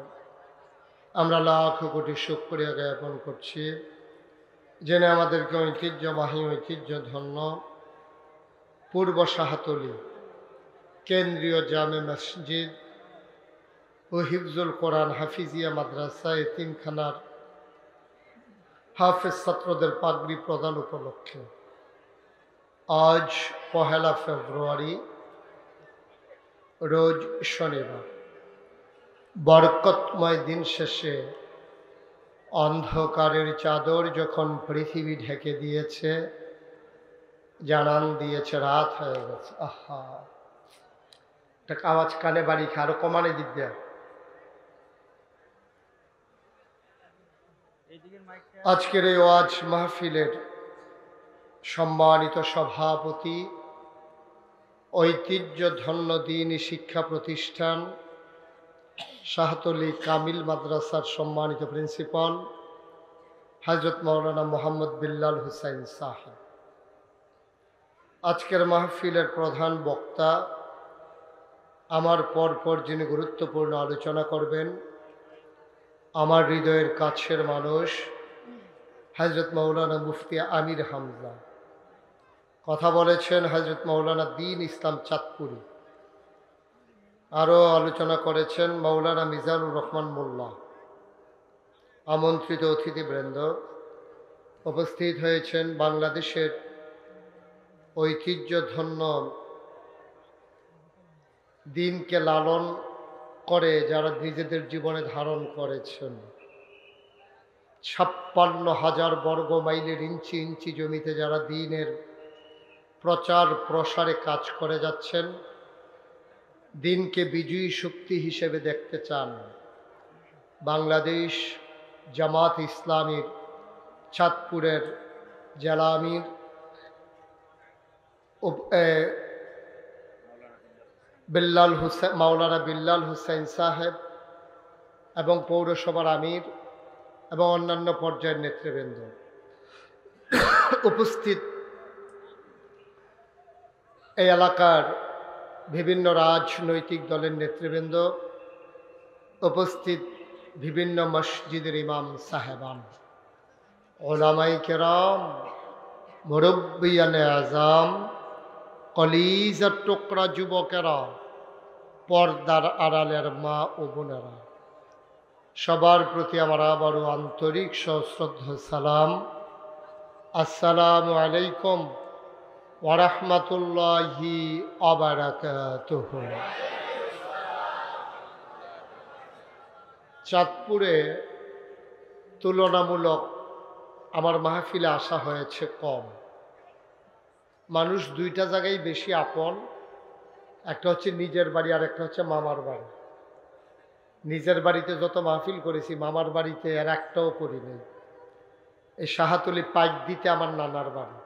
আমরা লাখ কোটি শুকরিয়া জ্ঞাপন করছি, জেনে আমাদেরকে ঐতিহ্যবাহী ঐতিহ্যধন্য পূর্ব শাহতলী কেন্দ্রীয় জামে মসজিদ ও হিফজুল কোরআন হাফিজিয়া মাদ্রাসা এতিমখানার হাফেজ ছাত্রদের পাগড়ি প্রদান উপলক্ষে আজ ১ ফেব্রুয়ারি রোজ শনিবার বরকতময় দিন শেষে অন্ধকারের চাদর যখন পৃথিবী ঢেকে দিয়েছে, জানান দিয়েছে রাত হয়ে গেছে। আহা, একটা আওয়াজ কানে বাড়ি খা, আরো কমানে দিক দেয়া। আজকের এই ওয়াজ মাহফিলের সম্মানিত সভাপতি, ঐতিহ্যধন্য দ্বীনি শিক্ষা প্রতিষ্ঠান শাহতলী কামিল মাদ্রাসার সম্মানিত প্রিন্সিপাল হযরত মাওলানা মোহাম্মদ বিল্লাল হুসাইন সাহেব, আজকের মাহফিলের প্রধান বক্তা, আমার পরপর যিনি গুরুত্বপূর্ণ আলোচনা করবেন, আমার হৃদয়ের কাছের মানুষ হযরত মাওলানা মুফতি আমির হামজা। কথা বলেছেন হযরত মাওলানা দ্বীন ইসলাম চাঁদপুরি। আরও আলোচনা করেছেন মাওলানা মিজানুর রহমান মোল্লা। আমন্ত্রিত অতিথিবৃন্দ, উপস্থিত হয়েছেন বাংলাদেশের ঐতিহ্যধন্য দ্বীনকে লালন করে যারা নিজেদের জীবনে ধারণ করেছেন। ৫৬,০০০ বর্গ মাইলের ইঞ্চি ইঞ্চি জমিতে যারা দ্বীনের প্রচার প্রসারে কাজ করে যাচ্ছেন, দ্বীনকে বিজয়ী শক্তি হিসেবে দেখতে চান, বাংলাদেশ জামাত ইসলামীর চাঁদপুরের জেলা আমির মাওলানা বিল্লাল হুসাইন সাহেব এবং পৌরসভার আমির এবং অন্যান্য পর্যায়ের নেতৃবৃন্দ, উপস্থিত এই এলাকার বিভিন্ন রাজনৈতিক দলের নেতৃবৃন্দ, উপস্থিত বিভিন্ন মসজিদের ইমাম সাহেবান, ওলামায়ে কেরাম, মুরব্বিয়ানে আজম, কলিজার টুকরা যুবকেরা, পর্দার আড়ালের মা ও বোনেরা, সবার প্রতি আমার আবারও আন্তরিক সশ্রদ্ধ সালাম। আসসালামু আলাইকুম ওয়া রাহমাতুল্লাহি ওয়া বারাকাতুহু। চাঁদপুরে তুলনামূলক আমার মাহফিলে আসা হয়েছে কম। মানুষ দুইটা জায়গায় বেশি আপন, একটা হচ্ছে নিজের বাড়ি আর একটা হচ্ছে মামার বাড়ি। নিজের বাড়িতে যত মাহফিল করেছি মামার বাড়িতে আর একটাও করি নাই। এই শাহাতুলি পাইক দিতে আমার নানার বাড়ি।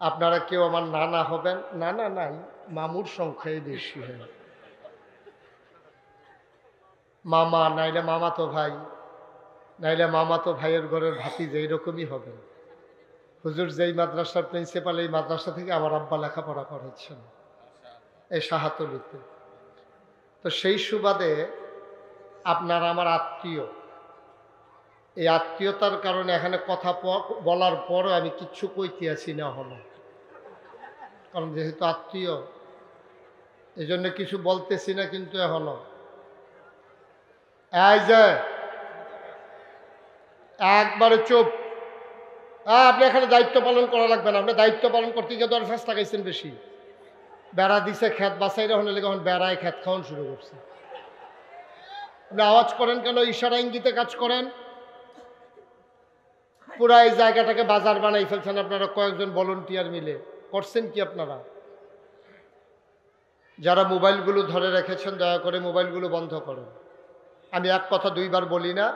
আপনারা কেউ আমার নানা হবেন? নানা নাই, মামুর সংখ্যাই বেশি হয়। মামা নাইলে মামাতো ভাই, নাইলে মামাতো ভাইয়ের ঘরের ভাতিজা, এইরকমই হবে। হুজুর যেই মাদ্রাসার প্রিন্সিপাল, এই মাদ্রাসা থেকে আমার আব্বা লেখাপড়া করেছেন এই শাহাতুলিতে। তো সেই সুবাদে আপনারা আমার আত্মীয়। এই আত্মীয়তার কারণে এখানে কথা বলার পরও আমি কিচ্ছু কইতে আছি না হলো, কারণ যেহেতু আত্মীয় এই জন্য কিছু বলতেছি না। কিন্তু এখনো এই যে একবারে চুপ। আপনি এখানে দায়িত্ব পালন করা লাগবে না। আপনি দায়িত্ব পালন করতে গিয়ে দরফাস লাগাইছেন বেশি। বেড়া দিছে খেত বাছাই হলে এখন বেড়ায় খেত খাওয়ান শুরু করছে। আপনি আওয়াজ করেন কেন? ইশারা ইঙ্গিতে কাজ করেন। পুরা এই জায়গাটাকে বাজার বানাই ফেলছেন আপনারা কয়েকজন ভলান্টিয়ার মিলে। করছেন কি আপনারা? যারা মোবাইলগুলো ধরে রেখেছেন দয়া করে মোবাইলগুলো বন্ধ করেন। আমি এক কথা দুইবার বলি না,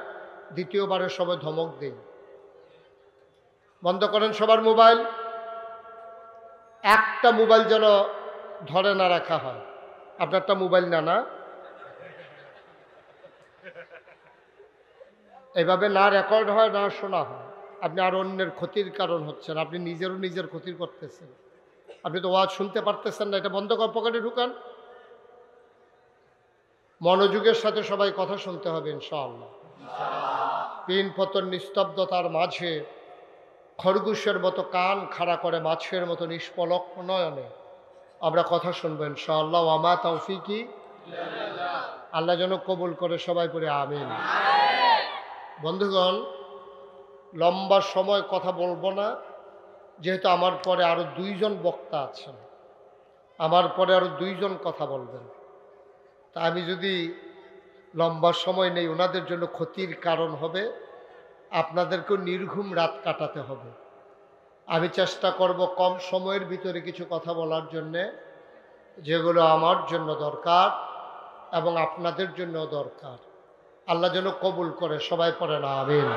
দ্বিতীয়বারের সময় ধমক দেই। বন্ধ করেন সবার মোবাইল। একটা মোবাইল যেন ধরে না রাখা হয়। আপনারটা মোবাইল না, না এভাবে না রেকর্ড হয়, না শোনা হয়। আপনি আর অন্যের ক্ষতির কারণ হচ্ছেন, আপনি নিজেরও নিজের ক্ষতির করতেছেন। আপনি তো ওয়াজ শুনতে পারতেছেন না, এটা বন্ধ করে পকেটে ঢুকান। মনোযোগের সাথে সবাই কথা শুনতে হবে ইনশাআল্লাহ। পিন পতন নিস্তব্ধতার মাঝে খরগোশের মতো কান খাড়া করে মাছের মতো নিষ্পলক নয়নে আমরা কথা শুনবো ইনশাআল্লাহ। ওয়ামা তাওফিকি, আল্লাহ যেন কবুল করে, সবাই পড়ে আমিন। বন্ধুগণ, লম্বা সময় কথা বলবো না, যেহেতু আমার পরে আরো দুইজন বক্তা আছেন, আমার পরে আরো দুইজন কথা বলবেন। তা আমি যদি লম্বা সময় নেই, ওনাদের জন্য ক্ষতির কারণ হবে, আপনাদেরকেও নির্ঘুম রাত কাটাতে হবে। আমি চেষ্টা করব কম সময়ের ভিতরে কিছু কথা বলার জন্যে, যেগুলো আমার জন্য দরকার এবং আপনাদের জন্য দরকার। আল্লাহ যেন কবুল করে, সবাই পড়ে না আমিন।